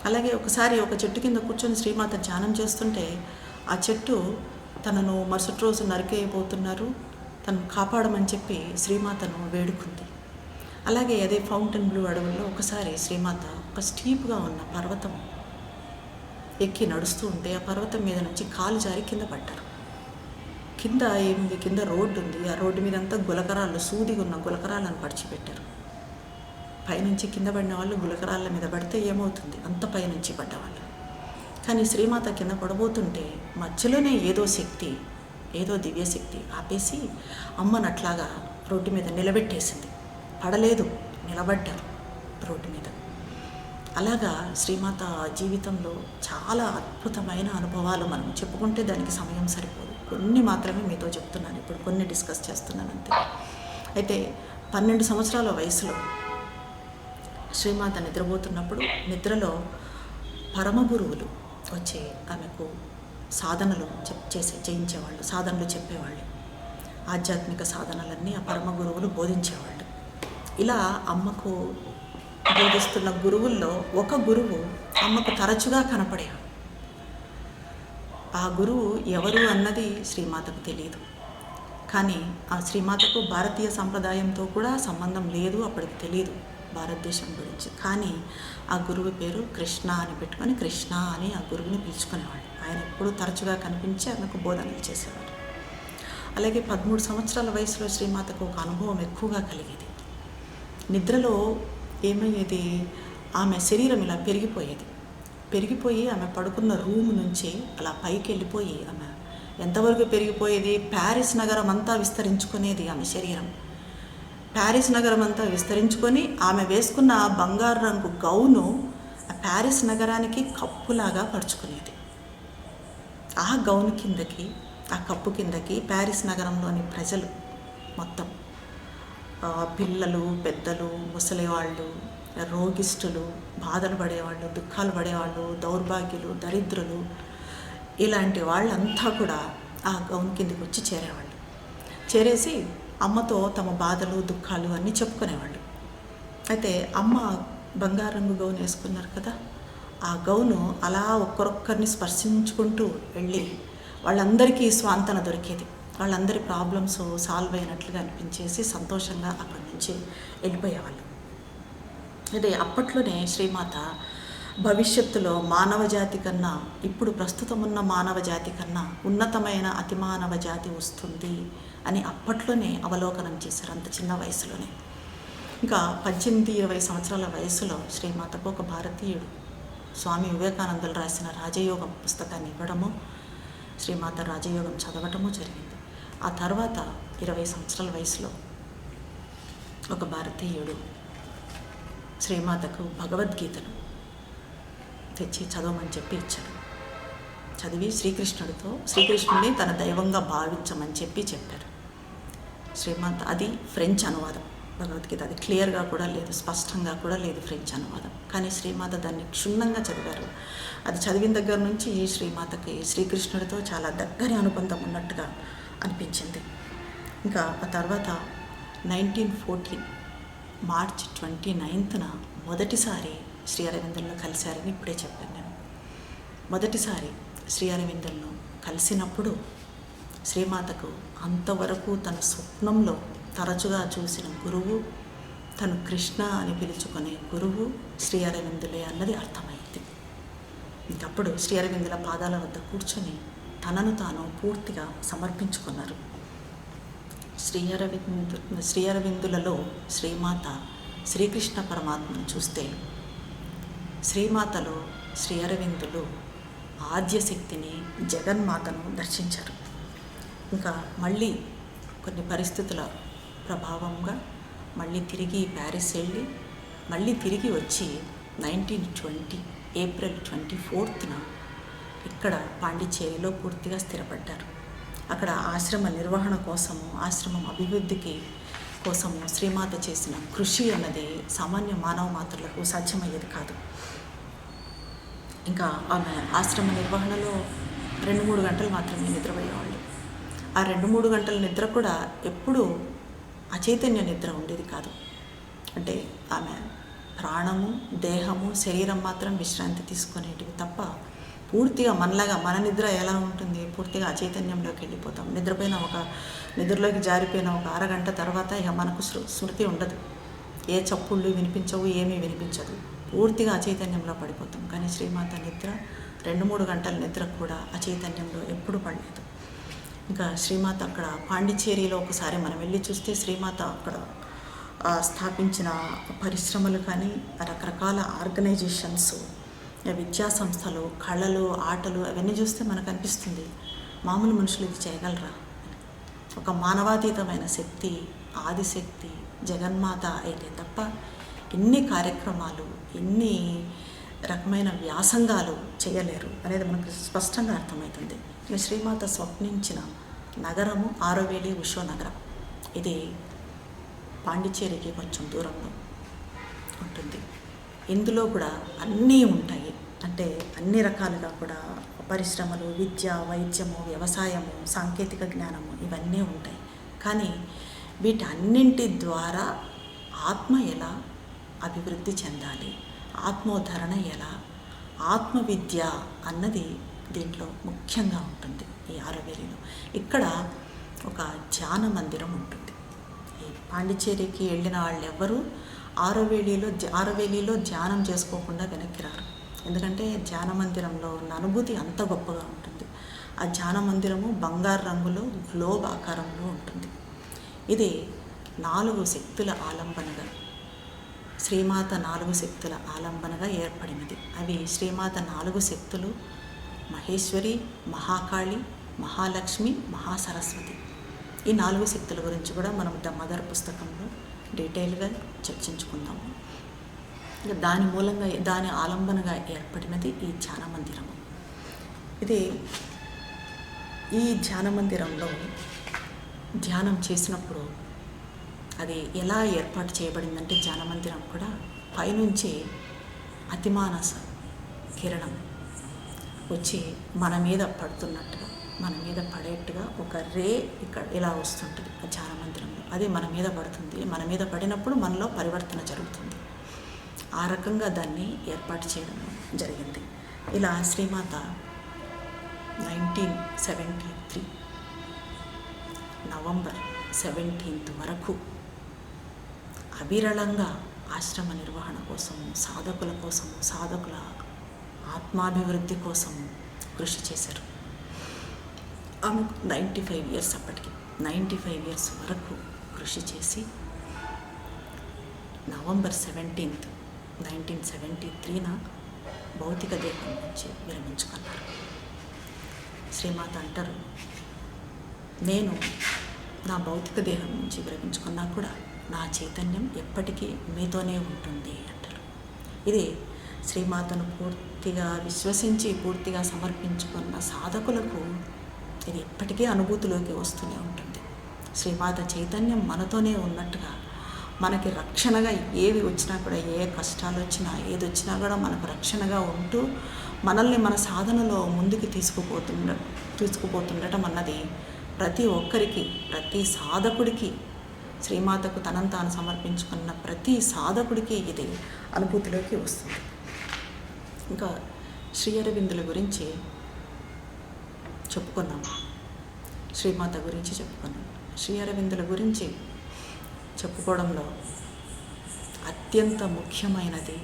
అలాగే ఒకసారి ఒక చెట్టు కింద కూర్చొని శ్రీమాత ధ్యానం చేస్తుంటే ఆ చెట్టు తనను మరుసటి రోజు నరికేయబోతున్నారు, తను కాపాడమని చెప్పి శ్రీమాతను వేడుకుంది. అలాగే అదే ఫౌంటైన్ బ్లూ అడవుల్లో ఒకసారి శ్రీమాత ఒక స్టీప్గా ఉన్న పర్వతం ఎక్కి నడుస్తూ ఉంటే ఆ పర్వతం మీద నుంచి కాలు జారి కింద పడ్డారు. కింద ఏముంది, కింద రోడ్డు ఉంది. ఆ రోడ్డు మీద అంతా గులకరాళ్ళు, సూదిగా ఉన్న గులకరాళ్ళను పడిచిపెట్టారు. పైనుంచి కింద పడిన వాళ్ళు గులకరాళ్ళ మీద పడితే ఏమవుతుంది, అంత పైనుంచి పడ్డవాళ్ళు. కానీ శ్రీమాత కింద పడబోతుంటే మధ్యలోనే ఏదో శక్తి, ఏదో దివ్యశక్తి ఆపేసి అమ్మను అట్లాగా రోడ్డు మీద నిలబెట్టేసింది. పడలేదు, నిలబడ్డారు రోడ్డు మీద. అలాగా శ్రీమాత జీవితంలో చాలా అద్భుతమైన అనుభవాలు మనం చెప్పుకుంటే దానికి సమయం సరిపోదు. కొన్ని మాత్రమే మీతో చెప్తున్నాను, ఇప్పుడు కొన్ని డిస్కస్ చేస్తున్నాను అంతే. అయితే 12 సంవత్సరాల వయసులో శ్రీమాత నిద్రపోతున్నప్పుడు నిద్రలో పరమ గురువులు వచ్చి ఆమెకు సాధనలు చేయించేవాళ్ళు, సాధనలు చెప్పేవాళ్ళు. ఆధ్యాత్మిక సాధనలన్నీ ఆ పరమ గురువులు బోధించేవాళ్ళు. ఇలా అమ్మకు బోధిస్తున్న గురువుల్లో ఒక గురువు అమ్మకు తరచుగా కనపడేవాడు. ఆ గురువు ఎవరు అన్నది శ్రీమాతకు తెలియదు. కానీ ఆ శ్రీమాతకు భారతీయ సంప్రదాయంతో కూడా సంబంధం లేదు, అప్పటికి తెలియదు భారతదేశం గురించి. కానీ ఆ గురువు పేరు కృష్ణ అని పెట్టుకొని కృష్ణ అని ఆ గురువుని పిలుచుకునేవాడు. ఆయన ఎప్పుడూ తరచుగా కనిపించి ఆమెకు బోధనలు చేసేవాడు. అలాగే 13 సంవత్సరాల వయసులో శ్రీమాతకు ఒక అనుభవం ఎక్కువగా కలిగేది. నిద్రలో ఏమయ్యేది, ఆమె శరీరం ఇలా పెరిగిపోయి ఆమె పడుకున్న రూమ్ నుంచి అలా పైకి వెళ్ళిపోయి ఆమె ఎంతవరకు పెరిగిపోయేది, ప్యారిస్ నగరం అంతా విస్తరించుకునేది ఆమె శరీరం. ప్యారిస్ నగరం అంతా విస్తరించుకొని ఆమె వేసుకున్న బంగారు రంగు గౌను ఆ ప్యారిస్ నగరానికి కప్పులాగా పరుచుకునేది. ఆ గౌను కిందకి, ఆ కప్పు కిందకి ప్యారిస్ నగరంలోని ప్రజలు మొత్తం, పిల్లలు, పెద్దలు, ముసలివాళ్ళు, రోగిష్ఠులు, బాధలు పడేవాళ్ళు, దుఃఖాలు పడేవాళ్ళు, దౌర్భాగ్యులు, దరిద్రులు, ఇలాంటి వాళ్ళంతా కూడా ఆ గౌన్ కిందకి వచ్చి చేరేవాళ్ళు. చేరేసి అమ్మతో తమ బాధలు, దుఃఖాలు అన్నీ చెప్పుకునేవాళ్ళు. అయితే అమ్మ బంగారు రంగు గౌను వేసుకున్నారు కదా, ఆ గౌను అలా ఒక్కరొక్కరిని స్పర్శించుకుంటూ వెళ్ళి వాళ్ళందరికీ స్వాంతన దొరికేది. వాళ్ళందరి ప్రాబ్లమ్స్ సాల్వ్ అయినట్లుగా అనిపించేసి సంతోషంగా అక్కడి నుంచి వెళ్ళిపోయేవాళ్ళు. అదే అప్పట్లోనే శ్రీమాత భవిష్యత్తులో మానవ జాతి కన్నా, ఇప్పుడు ప్రస్తుతం ఉన్న మానవ జాతి కన్నా ఉన్నతమైన అతి మానవ జాతి వస్తుంది అని అప్పట్లోనే అవలోకనం చేశారు, అంత చిన్న వయసులోనే. ఇంకా 18-20 సంవత్సరాల వయసులో శ్రీమాతకు ఒక భారతీయుడు స్వామి వివేకానందులు రాసిన రాజయోగం పుస్తకాన్ని ఇవ్వడము, శ్రీమాత రాజయోగం చదవటము జరిగింది. ఆ తర్వాత 20 సంవత్సరాల వయసులో ఒక భారతీయుడు శ్రీమాతకు భగవద్గీతను తెచ్చి చదవమని చెప్పి ఇచ్చాడు. చదివి శ్రీకృష్ణుడిని తన దైవంగా భావించమని చెప్పారు. శ్రీమాత, అది ఫ్రెంచ్ అనువాదం భగవద్గీత, అది క్లియర్గా కూడా లేదు, స్పష్టంగా కూడా లేదు ఫ్రెంచ్ అనువాదం. కానీ శ్రీమాత దాన్ని క్షుణ్ణంగా చదివారు. అది చదివిన దగ్గర నుంచి శ్రీమాతకి శ్రీకృష్ణుడితో చాలా దగ్గరి అనుబంధం ఉన్నట్టుగా అనిపించింది. ఇంకా ఆ తర్వాత 1914 మార్చి 29న మొదటిసారి శ్రీ అరవిందులను కలిశారని ఇప్పుడే చెప్పాను నేను. మొదటిసారి శ్రీ అరవిందులను కలిసినప్పుడు శ్రీమాతకు అంతవరకు తన స్వప్నంలో తరచుగా చూసిన గురువు, తను కృష్ణ అని పిలుచుకునే గురువు శ్రీ అరవిందులే అన్నది అర్థమైంది. ఇంకప్పుడు శ్రీ అరవిందుల పాదాల వద్ద కూర్చొని తనను తాను పూర్తిగా సమర్పించుకున్నారు. శ్రీ అరవిందులలో శ్రీమాత శ్రీకృష్ణ పరమాత్మను చూస్తే, శ్రీమాతలో శ్రీ అరవిందులు ఆద్యశక్తిని, జగన్మాతను దర్శించారు. ఇంకా మళ్ళీ కొన్ని పరిస్థితుల ప్రభావంగా మళ్ళీ తిరిగి ప్యారిస్ వెళ్ళి మళ్ళీ తిరిగి వచ్చి 1920 ఏప్రిల్ 24న ఇక్కడ పాండిచ్చేరిలో పూర్తిగా స్థిరపడ్డారు. అక్కడ ఆశ్రమ నిర్వహణ కోసము, ఆశ్రమం అభివృద్ధికి కోసము శ్రీమాత చేసిన కృషి అన్నది సామాన్య మానవ మాతృలకు సాధ్యమయ్యేది కాదు. ఇంకా ఆమె ఆశ్రమ నిర్వహణలో 2-3 గంటలు మాత్రమే నిద్రపోయేవాళ్ళు. ఆ 2-3 గంటల నిద్ర కూడా ఎప్పుడూ అచైతన్య నిద్ర ఉండేది కాదు. అంటే ఆమె ప్రాణము, దేహము, శరీరం మాత్రం విశ్రాంతి తీసుకునేటివి తప్ప పూర్తిగా మనలాగా మన నిద్ర ఎలా ఉంటుంది, పూర్తిగా అచైతన్యంలోకి వెళ్ళిపోతాం. నిద్రలోకి జారిపోయిన ఒక అరగంట తర్వాత ఇక మనకు స్మృతి ఉండదు. ఏ చప్పుళ్ళు వినిపించవు, ఏమీ వినిపించదు. పూర్తిగా అచైతన్యంలో పడిపోతాం. కానీ శ్రీమాత నిద్ర 2-3 గంటల నిద్ర కూడా అచైతన్యంలో ఎప్పుడు పడలేదు. ఇంకా శ్రీమాత అక్కడ పాండిచ్చేరిలో ఒకసారి మనం వెళ్ళి చూస్తే శ్రీమాత అక్కడ స్థాపించిన పరిశ్రమలు కానీ, రకరకాల ఆర్గనైజేషన్స్, విద్యా సంస్థలు, కళలు, ఆటలు అవన్నీ చూస్తే మనకు అనిపిస్తుంది మామూలు మనుషులు ఇది చేయగలరా. ఒక మానవాతీతమైన శక్తి, ఆదిశక్తి, జగన్మాత అయితే తప్ప ఇన్ని కార్యక్రమాలు, ఇన్ని రకమైన వ్యాసంగాలు చేయలేరు అనేది మనకు స్పష్టంగా అర్థమవుతుంది. ఇక శ్రీమాత స్వప్నించిన నగరము ఆరోవేలి విశ్వనగరం. ఇది పాండిచ్చేరికి కొంచెం దూరంలో ఉంటుంది. ఇందులో కూడా అన్నీ ఉంటాయి. అంటే అన్ని రకాలుగా కూడా పరిశ్రమలు, విద్య, వైద్యము, వ్యవసాయము, సాంకేతిక జ్ఞానము ఇవన్నీ ఉంటాయి. కానీ వీటన్నింటి ద్వారా ఆత్మ ఎలా అభివృద్ధి చెందాలి, ఆత్మోద్ధరణ ఎలా, ఆత్మవిద్య అన్నది దీంట్లో ముఖ్యంగా ఉంటుంది. ఈ ఆరోవేలిలో ఇక్కడ ఒక ధ్యాన మందిరం ఉంటుంది. ఈ పాండిచ్చేరికి వెళ్ళిన వాళ్ళు ఎవ్వరూ ఆరోవేలిలో ధ్యానం చేసుకోకుండా వెనక్కి రారు. ఎందుకంటే ధ్యాన మందిరంలో ఉన్న అనుభూతి అంత గొప్పగా ఉంటుంది. ఆ ధ్యాన మందిరము బంగారు రంగులో గ్లోబ్ ఆకారంలో ఉంటుంది. ఇది 4 శక్తుల ఆలంబనగా, శ్రీమాత 4 శక్తుల ఆలంబనగా ఏర్పడినది. అవి శ్రీమాత 4 శక్తులు మహేశ్వరి, మహాకాళి, మహాలక్ష్మి, మహాసరస్వతి. ఈ 4 శక్తుల గురించి కూడా మనం ద మదర్ పుస్తకంలో డీటెయిల్గా చర్చించుకుందాము. దాని మూలంగా, దాని ఆలంబనగా ఏర్పడినది ఈ ధ్యాన మందిరము. ఈ ధ్యాన మందిరంలో ధ్యానం చేసినప్పుడు అది ఎలా ఏర్పాటు చేయబడిందంటే, ధ్యాన మందిరం కూడా పైనుంచి అతిమానస కిరణం వచ్చి మన మీద పడుతున్నట్టుగా, మన మీద పడేట్టుగా ఒక రే ఇక్కడ ఇలా వస్తుంటుంది ఆ ధ్యాన మందిరంలో. అది మన మీద పడుతుంది. మన మీద పడినప్పుడు మనలో పరివర్తన జరుగుతుంది. ఆ రకంగా దాన్ని ఏర్పాటు చేయడం జరిగింది. ఇలా శ్రీమాత 1973 నవంబర్ 17 వరకు అవిరళంగా ఆశ్రమ నిర్వహణ కోసము, సాధకుల కోసము, సాధకుల ఆత్మాభివృద్ధి కోసము కృషి చేశారు. ఆమెకు 95 ఇయర్స్, అప్పటికి 95 ఇయర్స్ వరకు కృషి చేసి నవంబర్ 17, 1973 భౌతిక దేహం నుంచి విరమించుకున్నారు. శ్రీమాత అంటారు, నేను నా భౌతిక దేహం నుంచి విరమించుకున్నా కూడా నా చైతన్యం ఎప్పటికీ మీతోనే ఉంటుంది అంటారు. ఇది శ్రీమాతను పూర్తిగా విశ్వసించి, పూర్తిగా సమర్పించుకున్న సాధకులకు ఇది ఎప్పటికీ అనుభూతిలోకి వస్తూనే ఉంటుంది. శ్రీమాత చైతన్యం మనతోనే ఉన్నట్టుగా, మనకి రక్షణగా ఏవి వచ్చినా కూడా, ఏ కష్టాలు వచ్చినా, ఏది వచ్చినా కూడా మనకు రక్షణగా ఉంటూ మనల్ని మన సాధనలో ముందుకు తీసుకుపోతుండటం అన్నది ప్రతి ఒక్కరికి, ప్రతి సాధకుడికి, శ్రీమాతకు తనను తాను సమర్పించుకున్న ప్రతి సాధకుడికి ఇది అనుభూతిలోకి వస్తుంది. ఇంకా శ్రీ అరవిందుల గురించి చెప్పుకున్నాము, శ్రీమాత గురించి చెప్పుకున్నాము. శ్రీ అరవిందుల గురించి చెప్పుకోవడంలో అత్యంత ముఖ్యమైనది,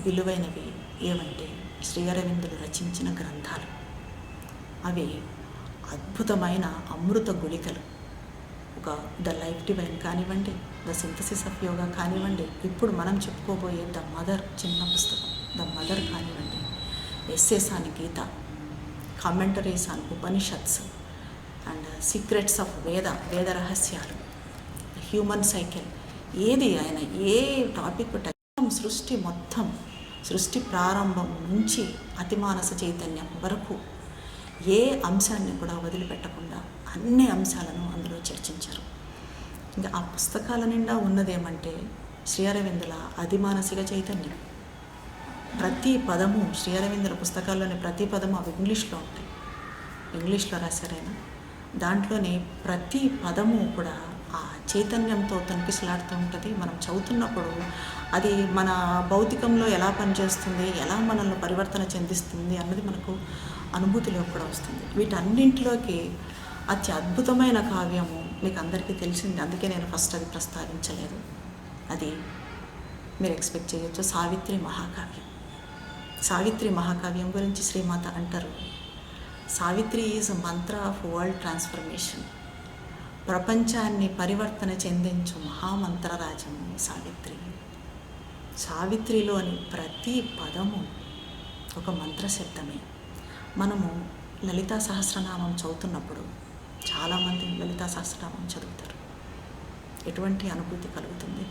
విలువైనవి ఏమంటే శ్రీ అరవిందులు రచించిన గ్రంథాలు. అవి అద్భుతమైన అమృత గుళికలు. ఒక ద లైఫ్ డివైన్ కానివ్వండి, ద సింథసిస్ ఆఫ్ యోగా కానివ్వండి, ఇప్పుడు మనం చెప్పుకోబోయే ద మదర్ చిన్న పుస్తకం ద మదర్ కానివ్వండి, essays on Gita, commentaries on Upanishads and secrets of Veda రహస్యాలు, హ్యూమన్ సైకిల్, ఏది ఆయన ఏ టాపిక్ సృష్టి ప్రారంభం నుంచి అతిమానస చైతన్యం వరకు ఏ అంశాన్ని కూడా వదిలిపెట్టకుండా అన్ని అంశాలను అందులో చర్చించారు. ఇంకా ఆ పుస్తకాల నిండా ఉన్నదేమంటే శ్రీ అరవిందుల అధిమానసిక చైతన్యం. ప్రతి పదము, శ్రీ అరవిందుల పుస్తకాల్లోని ప్రతి పదము అవి ఇంగ్లీష్లో ఉంటాయి, ఇంగ్లీష్లో రాశారైనా. దాంట్లోని ప్రతి పదము కూడా ఆ చైతన్యంతో తనిపిసలాడుతూ ఉంటుంది. మనం చదువుతున్నప్పుడు అది మన భౌతికంలో ఎలా పనిచేస్తుంది, ఎలా మనల్ని పరివర్తన చెందిస్తుంది అన్నది మనకు అనుభూతిలో కూడా వస్తుంది. వీటన్నింటిలోకి అతి అద్భుతమైన కావ్యము మీకు అందరికీ తెలిసింది, అందుకే నేను ఫస్ట్ అది ప్రస్తావించలేదు. అది మీరు ఎక్స్పెక్ట్ చేయొచ్చు. సావిత్రి మహాకావ్యం. సావిత్రి మహాకావ్యం గురించి శ్రీమాత అంటారు, Savitri is Mantra of world transformation. ప్రపంచాన్ని పరివర్తన చెందించు మహామంత్రరాజము సావిత్రి. సావిత్రిలోని ప్రతి పదము ఒక మంత్రశబ్దమే. మనము లలితా సహస్రనామం చదువుతున్నప్పుడు చాలామంది లలితా సహస్రనామం చదువుతారు. ఎటువంటి అనుభూతి కలుగుతుంది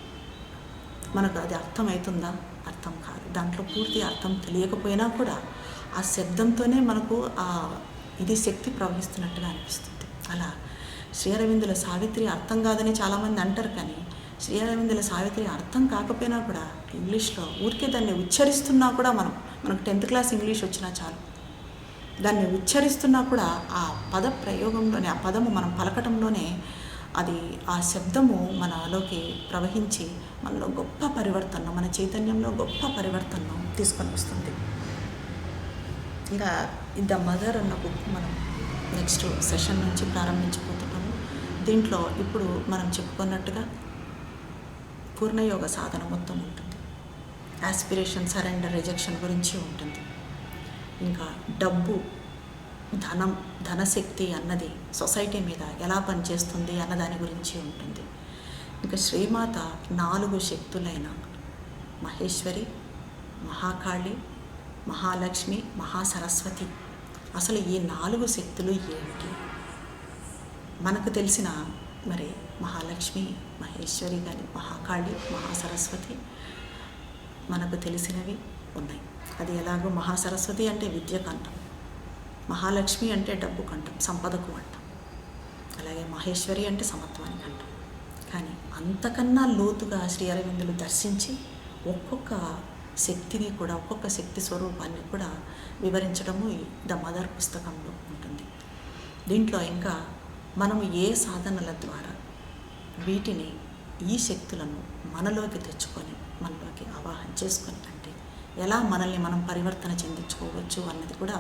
మనకు? అది అర్థమవుతుందా? అర్థం కాదు. దాంట్లో పూర్తి అర్థం తెలియకపోయినా కూడా ఆ శబ్దంతోనే మనకు ఇది శక్తి ప్రవహిస్తున్నట్టుగా అనిపిస్తుంది. అలా శ్రీ అరవిందుల సావిత్రి అర్థం కాదని చాలామంది అంటారు, కానీ శ్రీ అరవిందుల సావిత్రి అర్థం కాకపోయినా కూడా ఇంగ్లీష్లో ఊరికే దాన్ని ఉచ్చరిస్తున్నా కూడా మనకు 10th క్లాస్ ఇంగ్లీష్ వచ్చినా చాలు, దాన్ని ఉచ్చరిస్తున్నా కూడా ఆ పద ప్రయోగంలోనే, ఆ పదము మనం పలకటంలోనే అది ఆ శబ్దము మనలోకి ప్రవహించి మనలో గొప్ప పరివర్తన, మన చైతన్యంలో గొప్ప పరివర్తనను తీసుకొని వస్తుంది. ఇంకా ద మదర్ అన్న బుక్ మనం నెక్స్ట్ సెషన్ నుంచి ప్రారంభించబోతున్నాము. దీంట్లో ఇప్పుడు మనం చెప్పుకున్నట్టుగా పూర్ణయోగ సాధన మొత్తం ఉంటుంది. యాస్పిరేషన్, సరెండర్, రిజెక్షన్ గురించి ఉంటుంది. ఇంకా డబ్బు, ధనశక్తి అన్నది సొసైటీ మీద ఎలా పనిచేస్తుంది అన్న దాని గురించి ఉంటుంది. ఇంకా శ్రీమాత 4 శక్తులైన మహేశ్వరి, మహాకాళి, మహాలక్ష్మి, మహాసరస్వతి. అసలు ఈ 4 శక్తులు ఏమిటి? మనకు తెలిసిన మరి మహాలక్ష్మి, మహేశ్వరి కానీ, మహాకాళి, మహాసరస్వతి మనకు తెలిసినవి ఉన్నాయి. అది ఎలాగో మహాసరస్వతి అంటే విద్యకు అంటాం, మహాలక్ష్మి అంటే డబ్బుకు అంటాం, సంపదకు అంటాం, అలాగే మహేశ్వరి అంటే సమత్వానికి అంటాం. కానీ అంతకన్నా లోతుగా శ్రీ అరవిందులు దర్శించి ఒక్కొక్క శక్తిని కూడా, ఒక్కొక్క శక్తి స్వరూపాన్ని కూడా వివరించడము ద మదర్ పుస్తకంలో ఉంటుంది. దీంట్లో ఇంకా మనము ఏ సాధనల ద్వారా వీటిని, ఈ శక్తులను మనలోకి తెచ్చుకొని, మనలోకి ఆవాహన చేసుకొని, అంటే ఎలా మనల్ని మనం పరివర్తన చెందించుకోవచ్చు అన్నది కూడా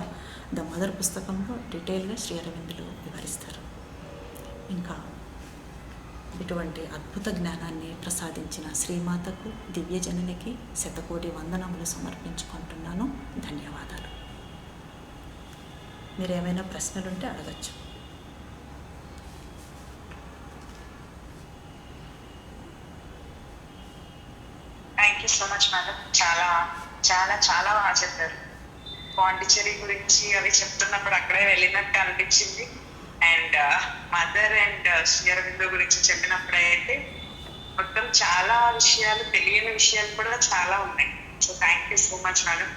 ద మదర్ పుస్తకంలో డీటెయిల్గా శ్రీ అరవిందులు వివరిస్తారు. ఇంకా ఇటువంటి అద్భుత జ్ఞానాన్ని ప్రసాదించిన శ్రీమాతకు, దివ్యజననికి శతకోటి వందనములు సమర్పించుకుంటున్నాను. ధన్యవాదాలు. మీరేమైనా ప్రశ్నలుంటే అడగచ్చు. Thank you so much madam. చాలా చాలా చాలా బాగా చెప్పారు. పాండిచ్చేరి గురించి అవి చెప్తున్నప్పుడు అక్కడే వెళ్ళినట్టు అనిపించింది. And mother and Sri Aurobindo గురించి చెప్పినప్పుడు అయితే మొత్తం చాలా విషయాలు, తెలియని విషయాలు కూడా చాలా ఉన్నాయి. So thank you so much madam.